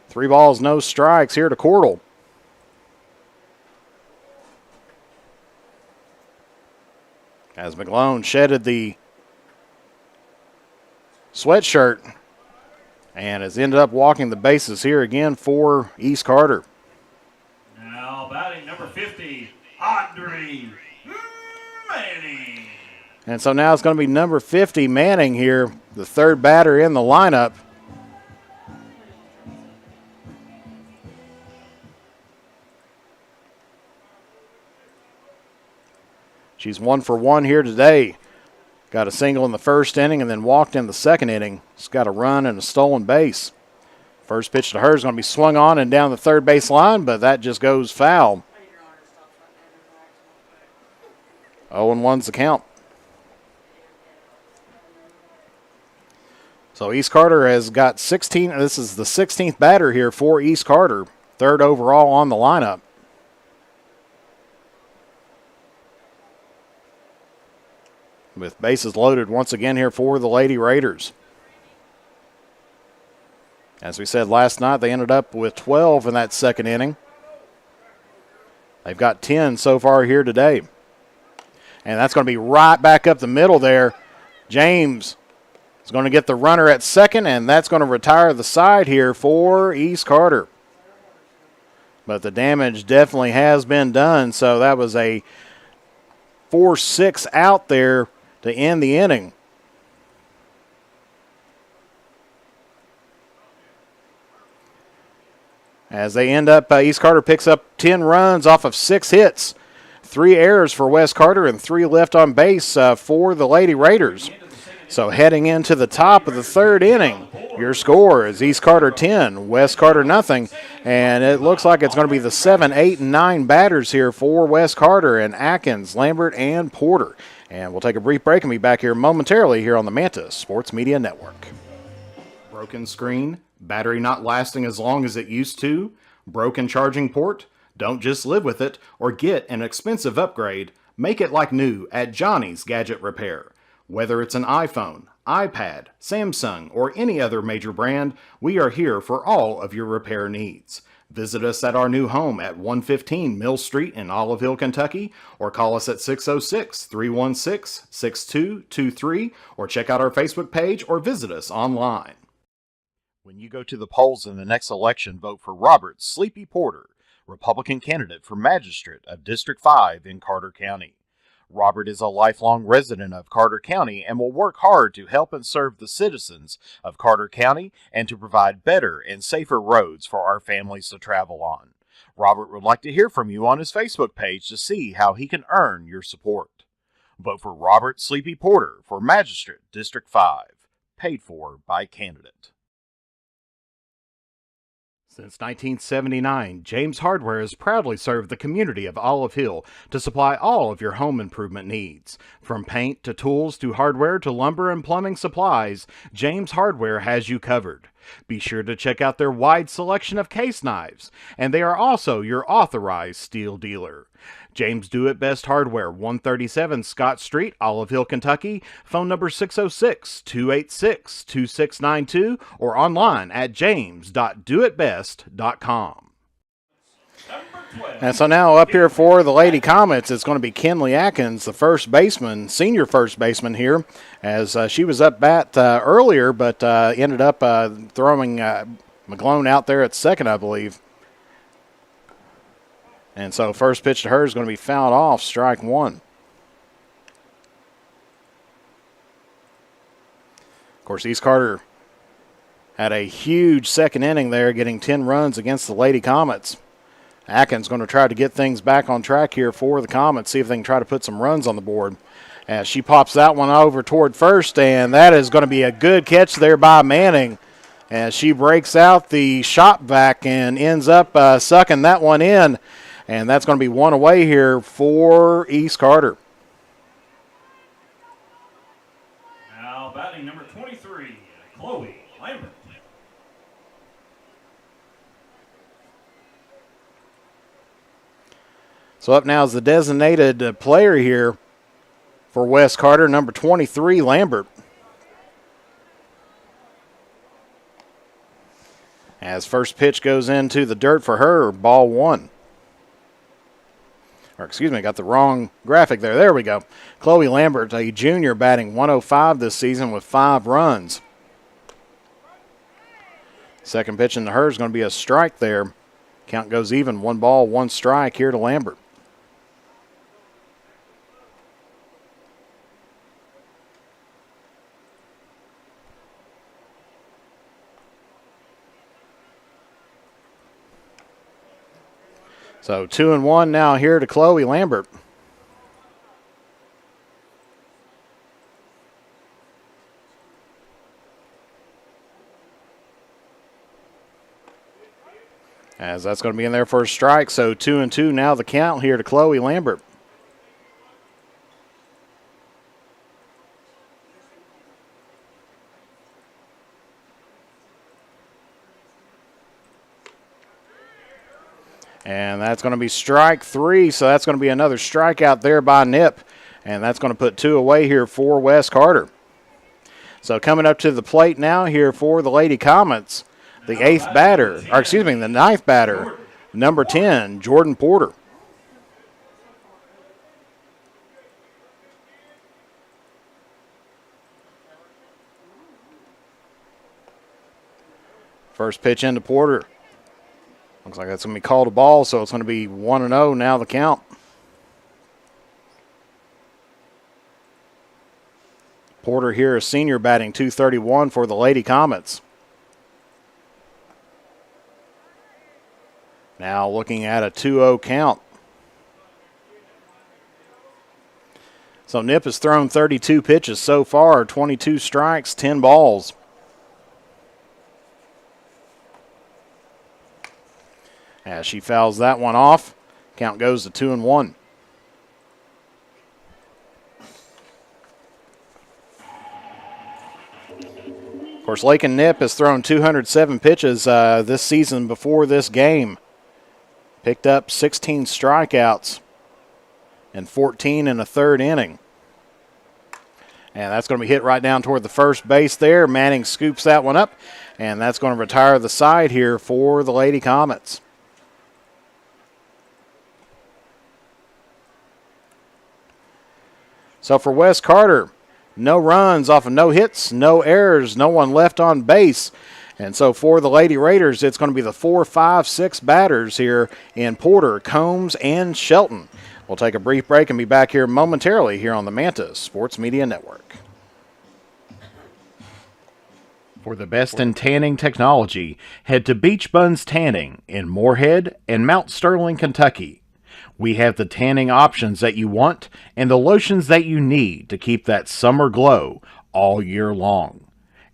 Three balls, no strikes here to Cordell. As McGlone shedded the sweatshirt and has ended up walking the bases here again for East Carter. Now batting number number 50, Audrey Manning. And so now it's going to be number 50, Manning here, the third batter in the lineup. She's 1 for 1 here today. Got a single in the first inning and then walked in the second inning. She's got a run and a stolen base. First pitch to her is going to be swung on and down the third base line, but that just goes foul. 0-1's the count. So East Carter has got 16. This is the 16th batter here for East Carter. Third overall on the lineup. With bases loaded once again here for the Lady Raiders. As we said last night, they ended up with 12 in that second inning. They've got 10 so far here today. And that's going to be right back up the middle there. James is going to get the runner at second, and that's going to retire the side here for East Carter. But the damage definitely has been done, so that was a 4-6 out there to end the inning. As they end up, East Carter picks up 10 runs off of 6 hits. 3 errors for West Carter and 3 left on base for the Lady Raiders. So heading into the top of the third inning, your score is East Carter 10, West Carter nothing. And it looks like it's going to be the 7, 8, and 9 batters here for West Carter and Atkins, Lambert, and Porter. And we'll take a brief break and be back here momentarily here on the Manta Sports Media Network. Broken screen, battery not lasting as long as it used to, broken charging port? Don't just live with it or get an expensive upgrade. Make it like new at Johnny's Gadget Repair. Whether it's an iPhone, iPad, Samsung, or any other major brand, we are here for all of your repair needs. Visit us at our new home at 115 Mill Street in Olive Hill, Kentucky, or call us at 606-316-6223, or check out our Facebook page or visit us online. When you go to the polls in the next election, vote for Robert Sleepy Porter, Republican candidate for Magistrate of District 5 in Carter County. Robert is a lifelong resident of Carter County and will work hard to help and serve the citizens of Carter County and to provide better and safer roads for our families to travel on. Robert would like to hear from you on his Facebook page to see how he can earn your support. Vote for Robert Sleepy Porter for Magistrate District 5, paid for by candidate. Since 1979, James Hardware has proudly served the community of Olive Hill to supply all of your home improvement needs. From paint to tools to hardware to lumber and plumbing supplies, James Hardware has you covered. Be sure to check out their wide selection of case knives, and they are also your authorized steel dealer. James Do It Best Hardware, 137 Scott Street, Olive Hill, Kentucky. Phone number 606-286-2692 or online at james.doitbest.com. And so now up here for the Lady Comets, it's going to be Kenley Atkins, the first baseman, senior first baseman here, as she was up bat earlier, but ended up throwing McGlone out there at second, I believe. And so first pitch to her is going to be fouled off, strike one. Of course, East Carter had a huge second inning there, getting 10 runs against the Lady Comets. Atkins going to try to get things back on track here for the Comets, see if they can try to put some runs on the board. As she pops that one over toward first, and that is going to be a good catch there by Manning. As she breaks out the shot vac and ends up sucking that one in. And that's going to be one away here for East Carter. Now batting number 23, Chloe Lambert. So up now is the designated player here for West Carter, number 23, Lambert. As first pitch goes into the dirt for her, ball one. Or excuse me, got the wrong graphic there. There we go. Chloe Lambert, a junior, batting 105 this season with 5 runs. Second pitch into her is going to be a strike there. Count goes even. 1 ball, 1 strike here to Lambert. So 2-1 now here to Chloe Lambert. As that's going to be in there for a strike. So 2-2 now the count here to Chloe Lambert. And that's going to be strike 3. So that's going to be another strikeout there by Nip. And that's going to put 2 away here for Wes Carter. So coming up to the plate now here for the Lady Comets, the the ninth batter, number 10, Jordan Porter. First pitch into Porter. Looks like that's going to be called a ball, so it's going to be 1-0 now the count. Porter here, a senior, batting .231 for the Lady Comets. Now looking at a 2-0 count. So Nip has thrown 32 pitches so far, 22 strikes, 10 balls. As she fouls that one off, count goes to 2-1. Of course, Lakin Nip has thrown 207 pitches this season before this game. Picked up 16 strikeouts and 14 in the third inning. And that's going to be hit right down toward the first base there. Manning scoops that one up, and that's going to retire the side here for the Lady Comets. So for Wes Carter, no runs off of no hits, no errors, no one left on base. And so for the Lady Raiders, it's going to be the 4, 5, 6 batters here in Porter, Combs, and Shelton. We'll take a brief break and be back here momentarily here on the Manta Sports Media Network. For the best in tanning technology, head to Beach Buns Tanning in Moorhead and Mount Sterling, Kentucky. We have the tanning options that you want and the lotions that you need to keep that summer glow all year long.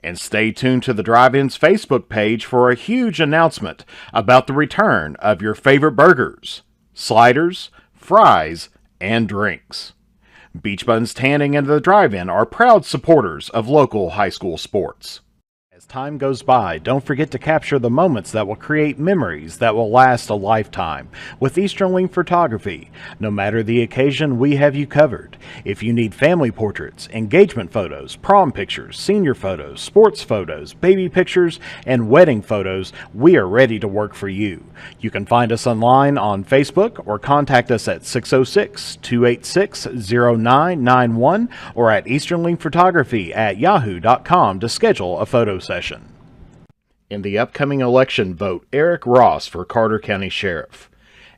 And stay tuned to the Drive-In's Facebook page for a huge announcement about the return of your favorite burgers, sliders, fries, and drinks. Beach Buns Tanning and the Drive-In are proud supporters of local high school sports. As time goes by, don't forget to capture the moments that will create memories that will last a lifetime with Eastern Photography. No matter the occasion, we have you covered. If you need family portraits, engagement photos, prom pictures, senior photos, sports photos, baby pictures, and wedding photos, we are ready to work for you. You can find us online on Facebook or contact us at 606-286-0991 or at easternlinkphotography@yahoo.com to schedule a photo session. In the upcoming election, vote Eric Ross for Carter County Sheriff.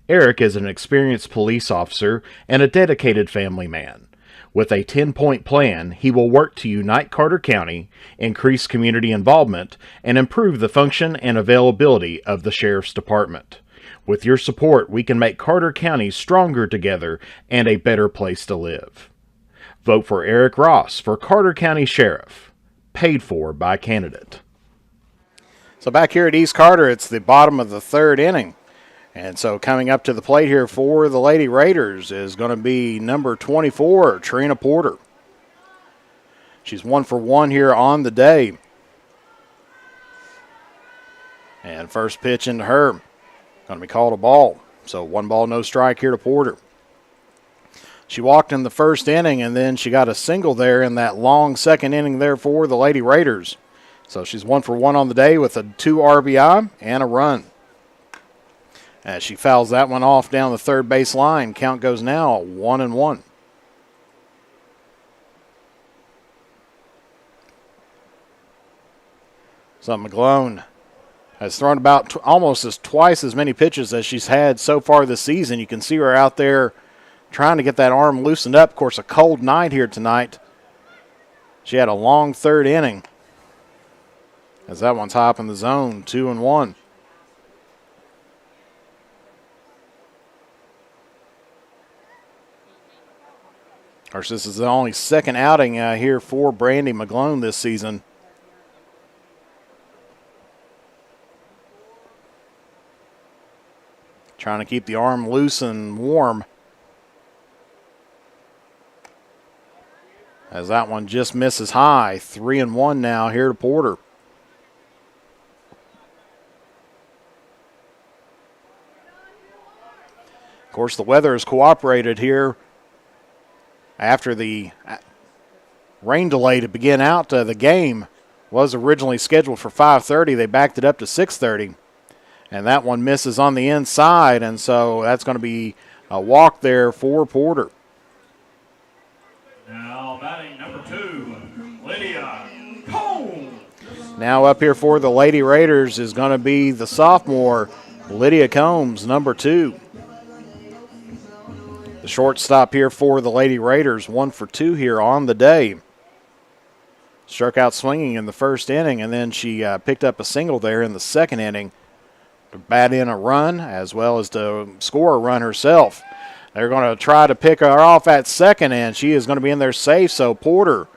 Eric is an experienced police officer and a dedicated family man. With a 10-point plan, he will work to unite Carter County, increase community involvement, and improve the function and availability of the Sheriff's Department. With your support, we can make Carter County stronger together and a better place to live. Vote for Eric Ross for Carter County Sheriff. Paid for by candidate. So back here at East Carter, it's the bottom of the third inning. And so coming up to the plate here for the Lady Raiders is going to be number 24, Trina Porter. She's 1 for 1 here on the day. And first pitch into her, going to be called a ball. So 1 ball, no strike here to Porter. She walked in the first inning, and then she got a single there in that long second inning there for the Lady Raiders. So she's 1 for 1 on the day with a 2 RBI and a run. As she fouls that one off down the third base line, count goes now 1-1. So McGlone Has thrown about almost twice as many pitches as she's had so far this season. You can see her out there trying to get that arm loosened up. Of course, a cold night here tonight. She had a long third inning. As that one's high up in the zone, 2-1. Of course, this is the only second outing here for Brandy McGlone this season. Trying to keep the arm loose and warm. As that one just misses high. 3-1 now here to Porter. Of course, the weather has cooperated here after the rain delay to begin out. The game was originally scheduled for 5:30. They backed it up to 6:30. And that one misses on the inside, and so that's going to be a walk there for Porter. Now batting number 2, Lydia Combs. Now up here for the Lady Raiders is going to be the sophomore, Lydia Combs, number 2. The shortstop here for the Lady Raiders, 1 for 2 here on the day. Struck out swinging in the first inning, and then she picked up a single there in the second inning to bat in a run as well as to score a run herself. They're going to try to pick her off at second, and she is going to be in there safe. So Porter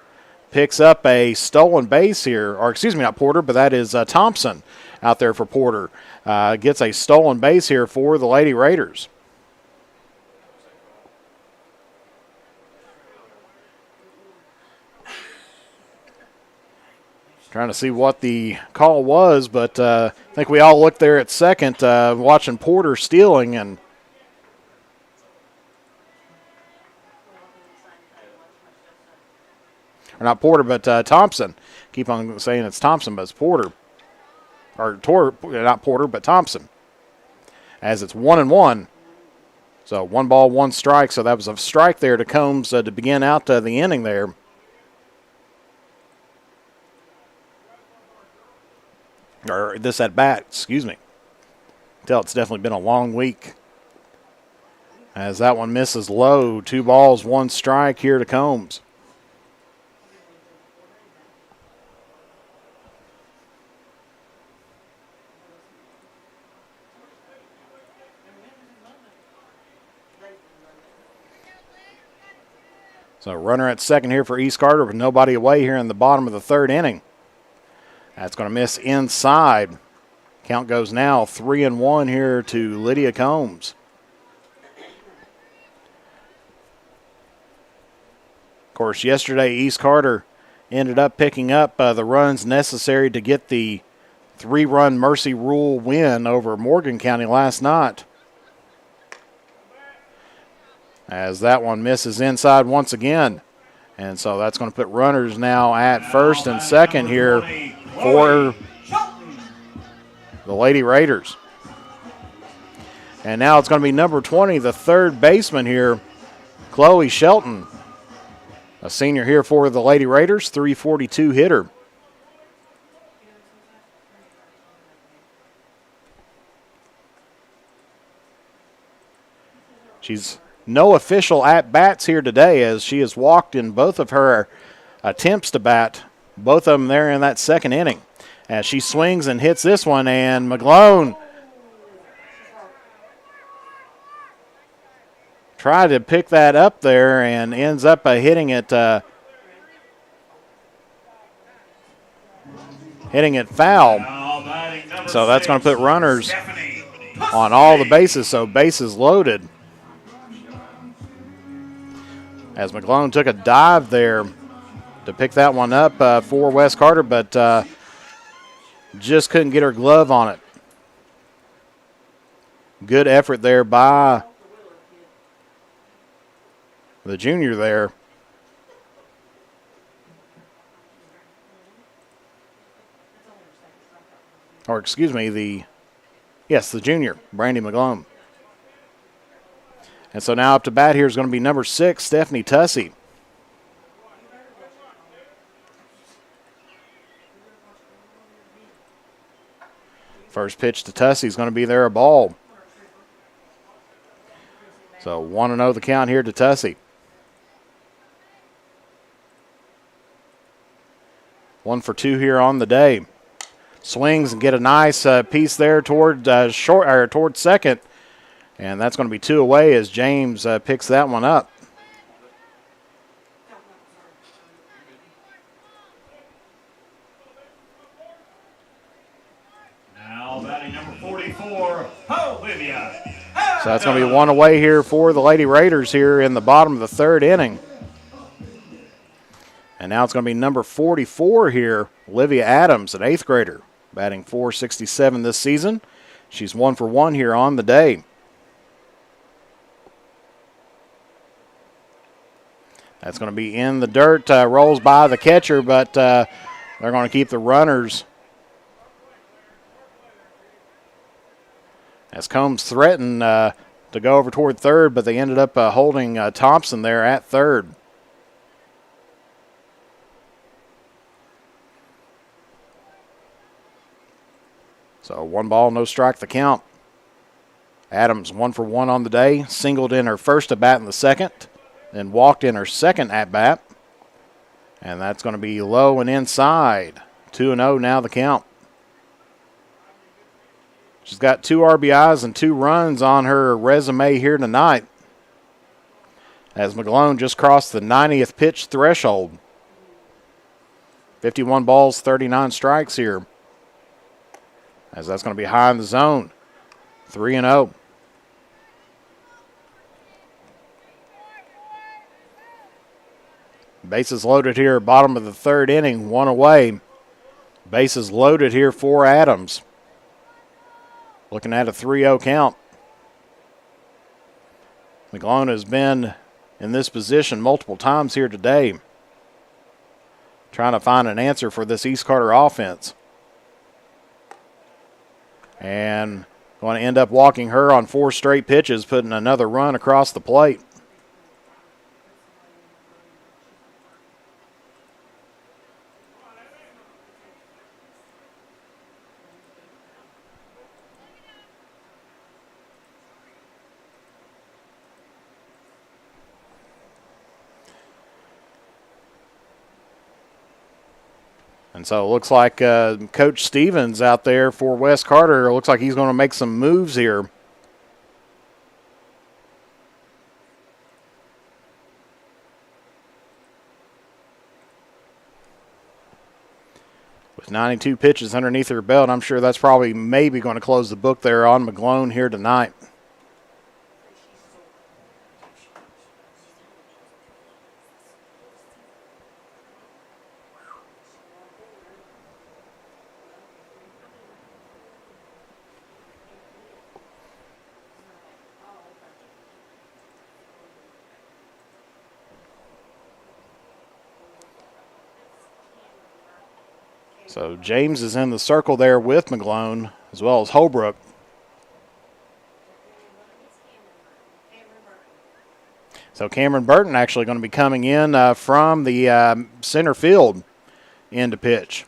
picks up a stolen base here, or excuse me, not Porter, but that is Thompson out there for Porter. Gets a stolen base here for the Lady Raiders. Trying to see what the call was, but I think we all looked there at second, watching Porter stealing, and or not Porter, but Thompson. Keep on saying it's Thompson, but it's Porter. Or not Porter, but Thompson. As it's 1-1. So 1 ball, 1 strike. So that was a strike there to Combs to begin out the inning there. Or this at bat, excuse me. Tell it's definitely been a long week. As that one misses low. 2 balls, 1 strike here to Combs. So runner at second here for East Carter with nobody away here in the bottom of the third inning. That's going to miss inside. Count goes now 3-1 here to Lydia Combs. Of course, yesterday East Carter ended up picking up the runs necessary to get the 3-run Mercy Rule win over Morgan County last night. As that one misses inside once again. And so that's going to put runners now at first and second here for the Lady Raiders. And now it's going to be number 20, the third baseman here, Chloe Shelton. A senior here for the Lady Raiders, 342 hitter. She's no official at-bats here today as she has walked in both of her attempts to bat, both of them there in that second inning. As she swings and hits this one, and McGlone tried to pick that up there and ends up hitting it foul. So that's going to put runners on all the bases, so bases loaded. As McGlone took a dive there to pick that one up for West Carter, but just couldn't get her glove on it. Good effort there by the junior there. Or excuse me, the junior, Brandy McGlone. And so now up to bat here is going to be number 6, Stephanie Tussey. First pitch to Tussey is going to be there, a ball. So 1-0 the count here to Tussey. 1 for 2 here on the day. Swings and get a nice piece there toward toward second. And that's going to be 2 away as James picks that one up. Now batting number 44, Olivia. So that's going to be 1 away here for the Lady Raiders here in the bottom of the 3rd inning. And now it's going to be number 44 here, Olivia Adams, an 8th grader, batting .467 this season. She's 1 for 1 here on the day. That's going to be in the dirt, rolls by the catcher, but they're going to keep the runners. As Combs threatened to go over toward third, but they ended up holding Thompson there at third. So 1 ball, no strike the count. Adams 1 for 1 on the day, singled in her first at bat in the second, then walked in her second at bat. And that's going to be low and inside. 2-0 now the count. She's got 2 RBIs and 2 runs on her resume here tonight, as McGlone just crossed the 90th pitch threshold. 51 balls, 39 strikes here, as that's going to be high in the zone. 3-0. Bases loaded here, bottom of the 3rd inning, 1 away. Bases loaded here for Adams. Looking at a 3-0 count. McGlone has been in this position multiple times here today, trying to find an answer for this East Carter offense. And going to end up walking her on 4 straight pitches, putting another run across the plate. And so it looks like Coach Stevens out there for West Carter, looks like he's going to make some moves here. With 92 pitches underneath her belt, I'm sure that's probably maybe going to close the book there on McGlone here tonight. So James is in the circle there with McGlone, as well as Holbrook. So Cameron Burton actually going to be coming in from the center field in to pitch.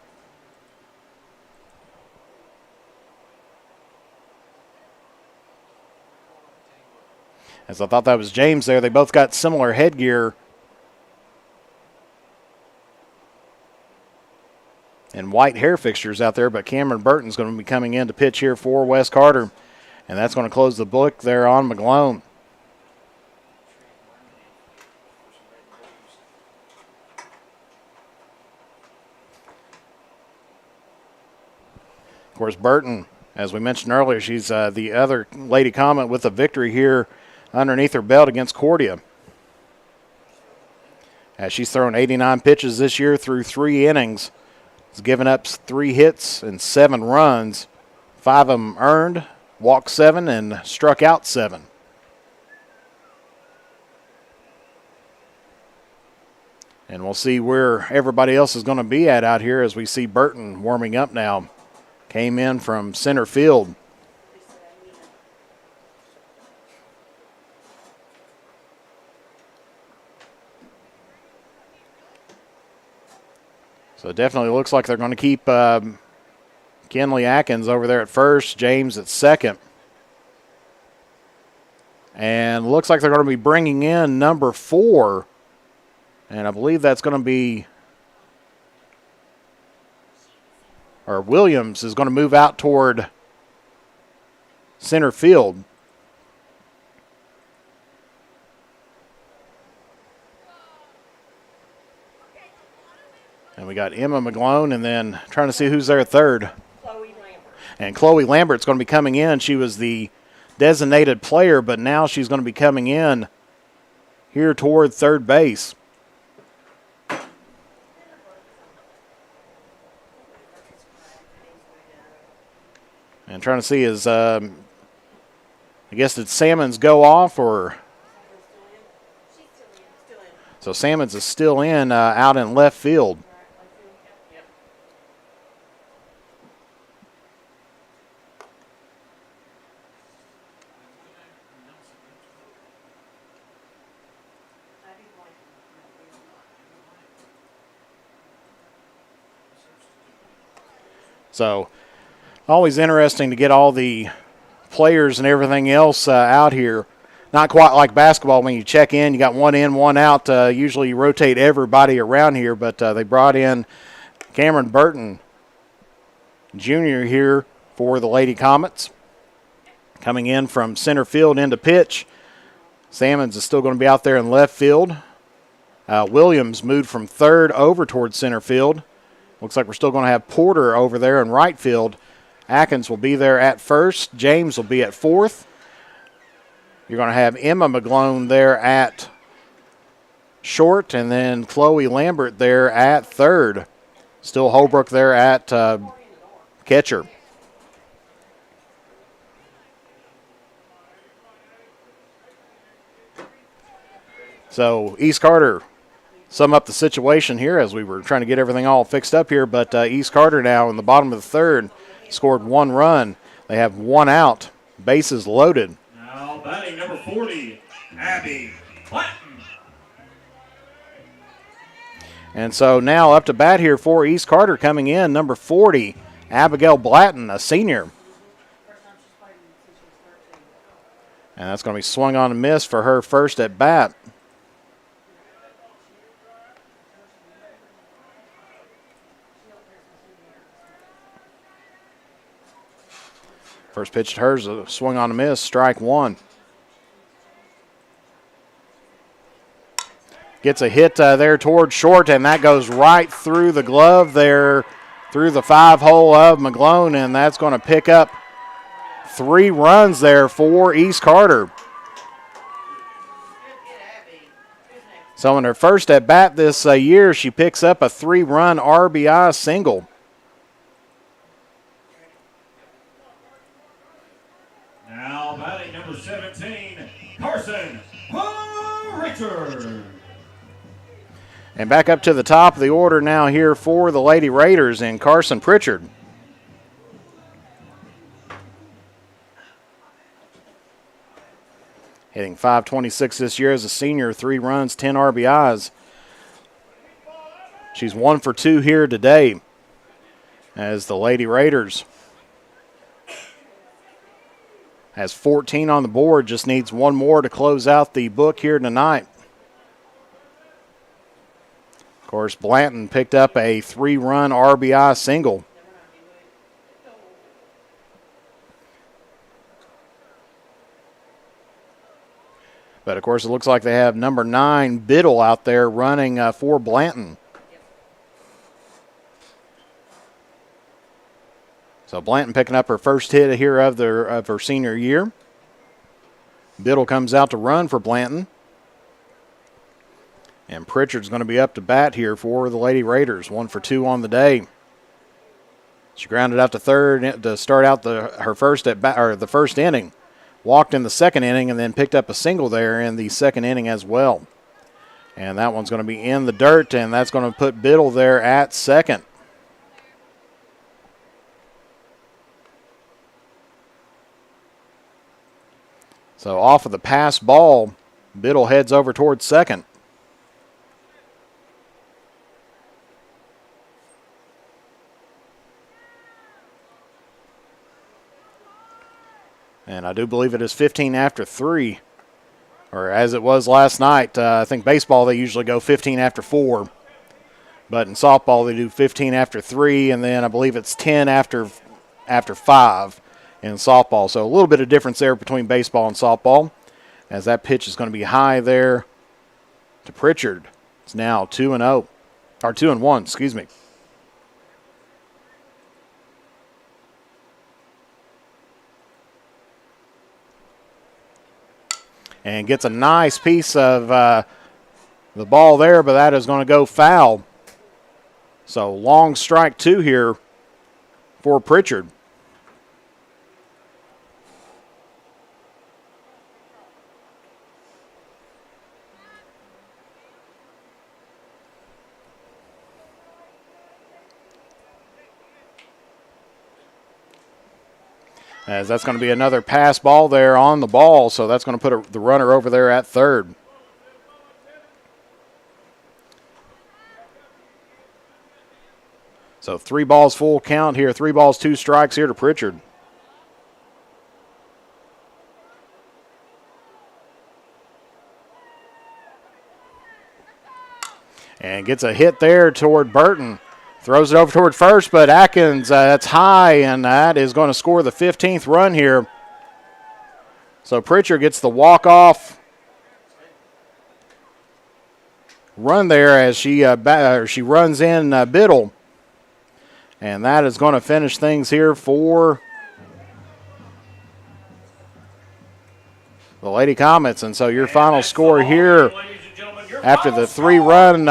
As I thought that was James there. They both got similar headgear and white hair fixtures out there, but Cameron Burton's going to be coming in to pitch here for West Carter, and that's going to close the book there on McGlone. Of course, Burton, as we mentioned earlier, she's the other Lady Comet with a victory here underneath her belt against Cordia. As she's thrown 89 pitches this year through 3 innings. Has given up 3 hits and 7 runs, 5 of them earned, walked 7, and struck out 7. And we'll see where everybody else is going to be at out here as we see Burton warming up now. Came in from center field. So it definitely looks like they're going to keep Kenley Atkins over there at first, James at second. And looks like they're going to be bringing in number 4. And I believe that's going to be, or Williams is going to move out toward center field. And we got Emma McGlone, and then trying to see who's there at third. Chloe Lambert. And Chloe Lambert's going to be coming in. She was the designated player, but now she's going to be coming in here toward third base. And trying to see is, I guess, did Salmons go off or? She's still in. So Salmons is still in out in left field. Yep. So always interesting to get all the players and everything else out here. Not quite like basketball when you check in, you got one in, one out. Usually you rotate everybody around here, but they brought in Cameron Burton Jr. here for the Lady Comets. Coming in from center field into pitch. Salmons is still going to be out there in left field. Williams moved from third over towards center field. Looks like we're still going to have Porter over there in right field. Atkins will be there at first. James will be at fourth. You're going to have Emma McGlone there at short, and then Chloe Lambert there at third. Still Holbrook there at catcher. So East Carter sum up the situation here as we were trying to get everything all fixed up here, but East Carter now in the bottom of the third scored 1 run. They have 1 out, bases loaded. Now batting number 40, Abby Blanton. And so now up to bat here for East Carter coming in, number 40, Abigail Blatton, a senior. And that's going to be swung on a miss for her first at bat. First pitch to hers, a swing on a miss, strike 1. Gets a hit there towards short, and that goes right through the glove there, through the 5-hole of McGlone, and that's going to pick up 3 runs there for East Carter. So in her first at bat this year, she picks up a 3-run RBI single. Now batting number 17, Carson Richard. And back up to the top of the order now here for the Lady Raiders and Carson Pritchard. Hitting .526 this year as a senior, 3 runs, 10 RBIs. She's 1 for 2 here today as the Lady Raiders has 14 on the board, just needs 1 more to close out the book here tonight. Of course, Blanton picked up a 3-run RBI single. But, of course, it looks like they have number 9, Biddle, out there running for Blanton. So Blanton picking up her first hit here of her senior year. Biddle comes out to run for Blanton. And Pritchard's going to be up to bat here for the Lady Raiders, 1 for 2 on the day. She grounded out to third to start out her first at bat, or the first inning. Walked in the second inning and then picked up a single there in the second inning as well. And that one's going to be in the dirt, and that's going to put Biddle there at second. So off of the pass ball, Biddle heads over towards second. And I do believe it is 15 after 3, or as it was last night. I think baseball they usually go 15 after 4, but in softball they do 15 after 3, and then I believe it's 10 after 5 in softball. So a little bit of difference there between baseball and softball, as that pitch is going to be high there to Pritchard. It's now 2-0, or 2-1, excuse me. And gets a nice piece of the ball there, but that is going to go foul. So long strike 2 here for Pritchard. As that's going to be another pass ball there on the ball, so that's going to put the runner over there at third. So 3 balls full count here, 3 balls, 2 strikes here to Pritchard. And gets a hit there toward Burton. Throws it over toward first, but Atkins, that's high, and that is going to score the 15th run here. So Pritchard gets the walk-off run there as she runs in Biddle. And that is going to finish things here for the Lady Comets. And so your final score here, after the 3-run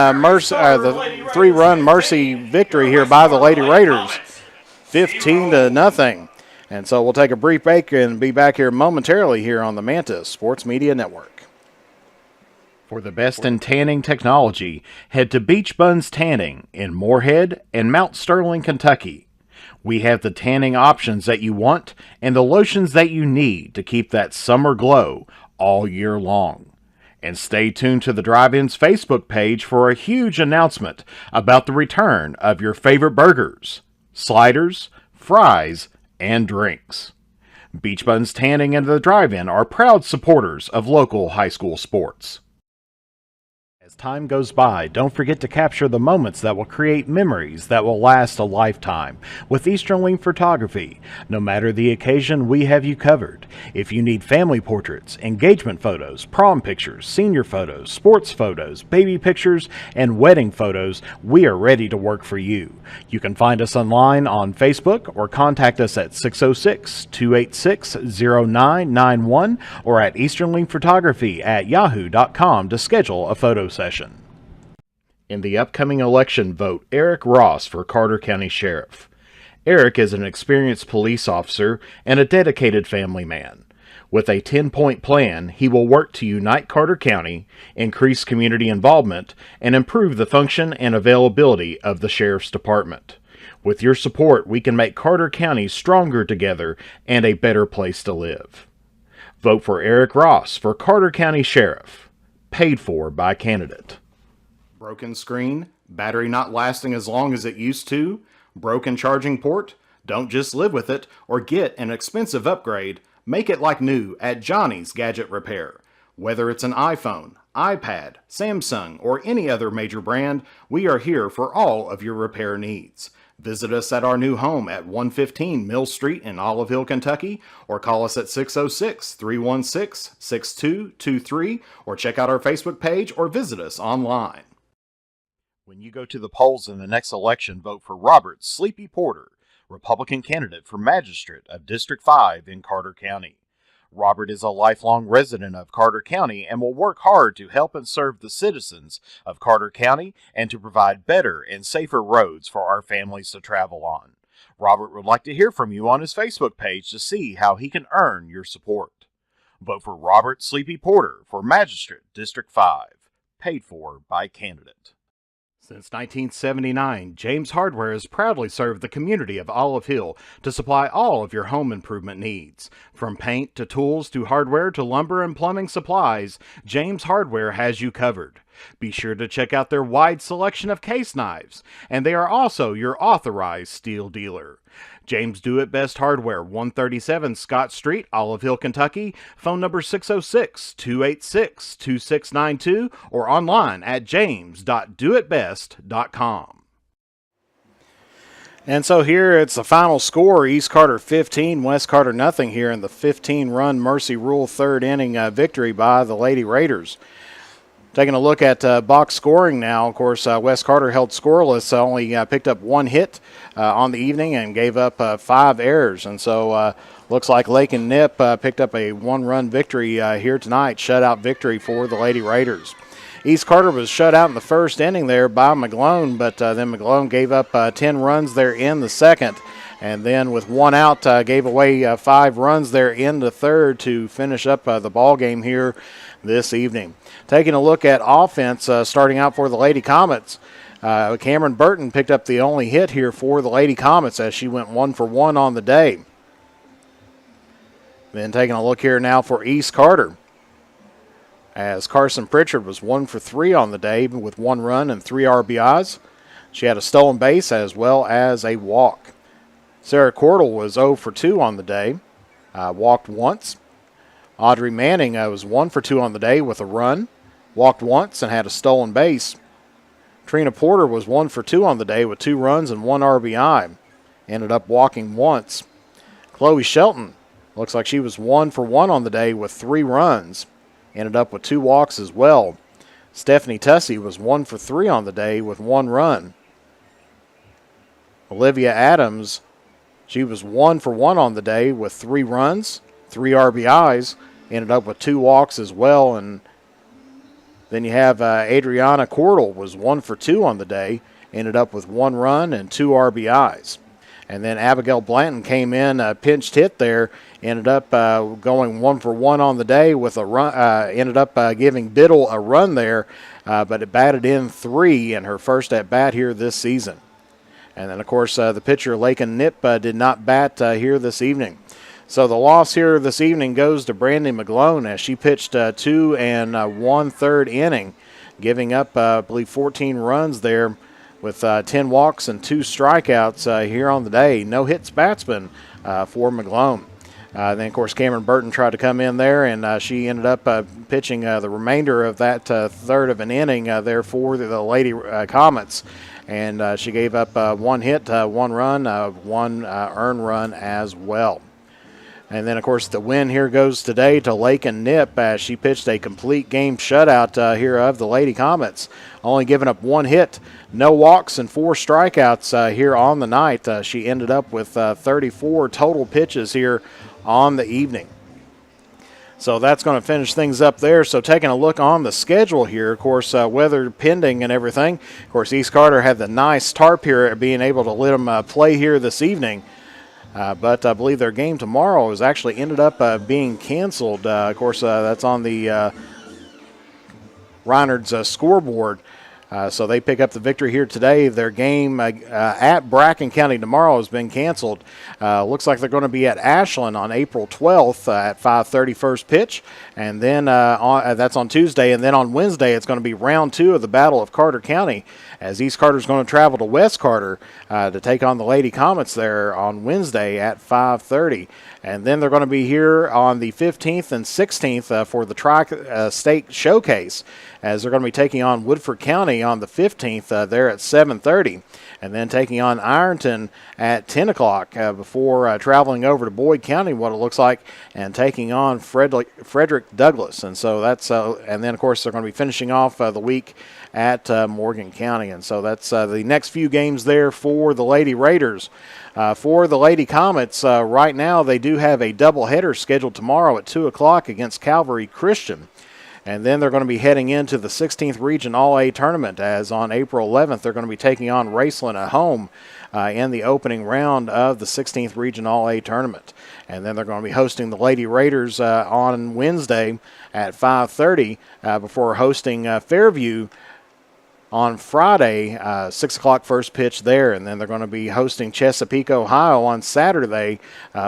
Mercy victory here by the Lady Raiders, 15-0. And so we'll take a brief break and be back here momentarily here on the Mantis Sports Media Network. For the best in tanning technology, head to Beach Buns Tanning in Moorhead and Mount Sterling, Kentucky. We have the tanning options that you want and the lotions that you need to keep that summer glow all year long. And stay tuned to the Drive-In's Facebook page for a huge announcement about the return of your favorite burgers, sliders, fries, and drinks. Beach Buns Tanning and the Drive-In are proud supporters of local high school sports. As time goes by, don't forget to capture the moments that will create memories that will last a lifetime with Easterling Photography. No matter the occasion, we have you covered. If you need family portraits, engagement photos, prom pictures, senior photos, sports photos, baby pictures, and wedding photos, we are ready to work for you. You can find us online on Facebook or contact us at 606-286-0991 or at easterlingphotography@yahoo.com to schedule a photo session. In the upcoming election, vote Eric Ross for Carter County Sheriff. Eric is an experienced police officer and a dedicated family man. With a 10-point plan, he will work to unite Carter County, increase community involvement, and improve the function and availability of the Sheriff's Department. With your support, we can make Carter County stronger together and a better place to live. Vote for Eric Ross for Carter County Sheriff. Paid for by candidate. Broken screen, battery not lasting as long as it used to, broken charging port? Don't just live with it or get an expensive upgrade. Make it like new at Johnny's Gadget Repair. Whether it's an iPhone, iPad, Samsung, or any other major brand, we are here for all of your repair needs. Visit us at our new home at 115 Mill Street in Olive Hill, Kentucky, or call us at 606-316-6223, or check out our Facebook page or visit us online. When you go to the polls in the next election, vote for Robert Sleepy Porter, Republican candidate for Magistrate of District 5 in Carter County. Robert is a lifelong resident of Carter County and will work hard to help and serve the citizens of Carter County and to provide better and safer roads for our families to travel on. Robert would like to hear from you on his Facebook page to see how he can earn your support. Vote for Robert Sleepy Porter for Magistrate District 5. Paid for by candidate. Since 1979, James Hardware has proudly served the community of Olive Hill to supply all of your home improvement needs. From paint to tools to hardware to lumber and plumbing supplies, James Hardware has you covered. Be sure to check out their wide selection of case knives, and they are also your authorized steel dealer. James Do It Best Hardware, 137 Scott Street, Olive Hill, Kentucky. Phone number 606-286-2692 or online at james.doitbest.com. And so here it's the final score, East Carter 15, West Carter nothing here in the 15-run Mercy Rule third inning victory by the Lady Raiders. Taking a look at box scoring now, of course, West Carter held scoreless, only picked up one hit on the evening and gave up 5 errors. And so looks like Lake and Nip picked up a one-run victory here tonight, shutout victory for the Lady Raiders. East Carter was shut out in the first inning there by McGlone, but then McGlone gave up 10 runs there in the second. And then with one out, gave away 5 runs there in the third to finish up the ball game here this evening. Taking a look at offense, starting out for the Lady Comets, Cameron Burton picked up the only hit here for the Lady Comets as she went 1 for 1 on the day. Then taking a look here now for East Carter, as Carson Pritchard was 1 for 3 on the day with 1 run and 3 RBIs. She had a stolen base as well as a walk. Sarah Cordell was 0 for 2 on the day, walked once. Audrey Manning was 1 for 2 on the day with a run, walked once and had a stolen base. Trina Porter was 1 for 2 on the day with 2 runs and 1 RBI, ended up walking once. Chloe Shelton looks like she was 1 for 1 on the day with 3 runs, ended up with 2 walks as well. Stephanie Tussey was 1 for 3 on the day with 1 run. Olivia Adams, she was 1 for 1 on the day with 3 runs, 3 RBIs, ended up with 2 walks as well. And then you have Adriana Cordell was 1 for 2 on the day, ended up with 1 run and 2 RBIs. And then Abigail Blanton came in, pinched hit there, ended up going 1 for 1 on the day with a run, ended up giving Biddle a run there, but it batted in 3 in her first at bat here this season. And then, of course, the pitcher, Lakin Nip, did not bat here this evening. So the loss here this evening goes to Brandy McGlone as she pitched 2 1/3 inning, giving up, I believe, 14 runs there with 10 walks and 2 strikeouts here on the day. No hits batsman for McGlone. Then, of course, Cameron Burton tried to come in there, and she ended up pitching the remainder of that third of an inning there for the Lady Comets. And she gave up 1 hit, 1 run, 1 earned run as well. And then, of course, the win here goes today to Lake and Nip as she pitched a complete game shutout here of the Lady Comets, only giving up 1 hit, no walks, and 4 strikeouts here on the night. She ended up with 34 total pitches here on the evening. So that's going to finish things up there. So taking a look on the schedule here, of course, weather pending and everything. Of course, East Carter had the nice tarp here being able to let them play here this evening. But I believe their game tomorrow has actually ended up being canceled. Of course, that's on the Reinhardt's scoreboard. So they pick up the victory here today. Their game at Bracken County tomorrow has been canceled. Looks like they're going to be at Ashland on April 12th at 5:30 first pitch. And then that's on Tuesday. And then on Wednesday, it's going to be round 2 of the Battle of Carter County, as East Carter's going to travel to West Carter to take on the Lady Comets there on Wednesday at 5:30. And then they're going to be here on the 15th and 16th for the Tri-State Showcase, as they're going to be taking on Woodford County on the 15th there at 7:30, and then taking on Ironton at 10 o'clock before traveling over to Boyd County, what it looks like, and taking on Frederick Douglass. And so that's, and then, of course, they're going to be finishing off the week at Morgan County. And so that's the next few games there for the Lady Raiders. For the Lady Comets, right now they do have a doubleheader scheduled tomorrow at 2 o'clock against Calvary Christian. And then they're going to be heading into the 16th Region All-A Tournament, as on April 11th they're going to be taking on Raceland at home in the opening round of the 16th Region All-A Tournament. And then they're going to be hosting the Lady Raiders on Wednesday at 5:30 before hosting Fairview on Friday, 6 o'clock first pitch there. And then they're going to be hosting Chesapeake, Ohio on Saturday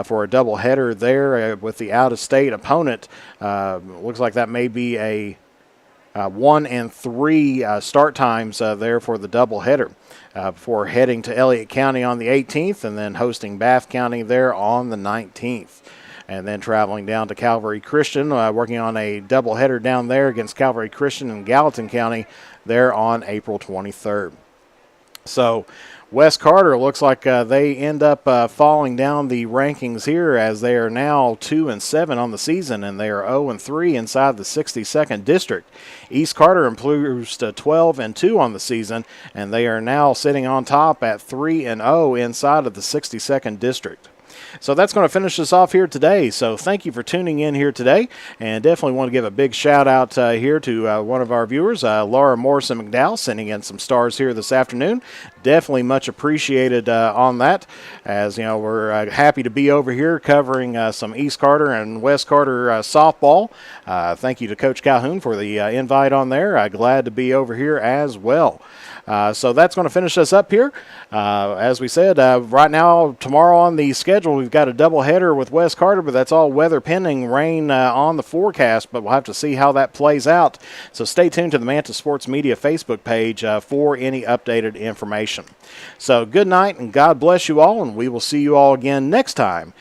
for a doubleheader there with the out-of-state opponent. Looks like that may be a 1 and 3 start times there for the doubleheader before heading to Elliott County on the 18th and then hosting Bath County there on the 19th. And then traveling down to Calvary Christian, working on a doubleheader down there against Calvary Christian in Gallatin County there on April 23rd. So West Carter looks like they end up falling down the rankings here as they are now 2-7 on the season, and they are 0-3 inside the 62nd district. East Carter improves to 12-2 on the season, and they are now sitting on top at 3-0 inside of the 62nd district. So that's going to finish us off here today. So thank you for tuning in here today, and definitely want to give a big shout out here to one of our viewers, Laura Morrison McDowell, sending in some stars here this afternoon. Definitely much appreciated on that, as you know, we're happy to be over here covering some East Carter and West Carter softball. Thank you to Coach Calhoun for the invite on there. Glad to be over here as well. So that's going to finish us up here. As we said, right now, tomorrow on the schedule, we've got a doubleheader with West Carter, but that's all weather pending, rain on the forecast, but we'll have to see how that plays out. So stay tuned to the Manta Sports Media Facebook page for any updated information. So good night, and God bless you all, and we will see you all again next time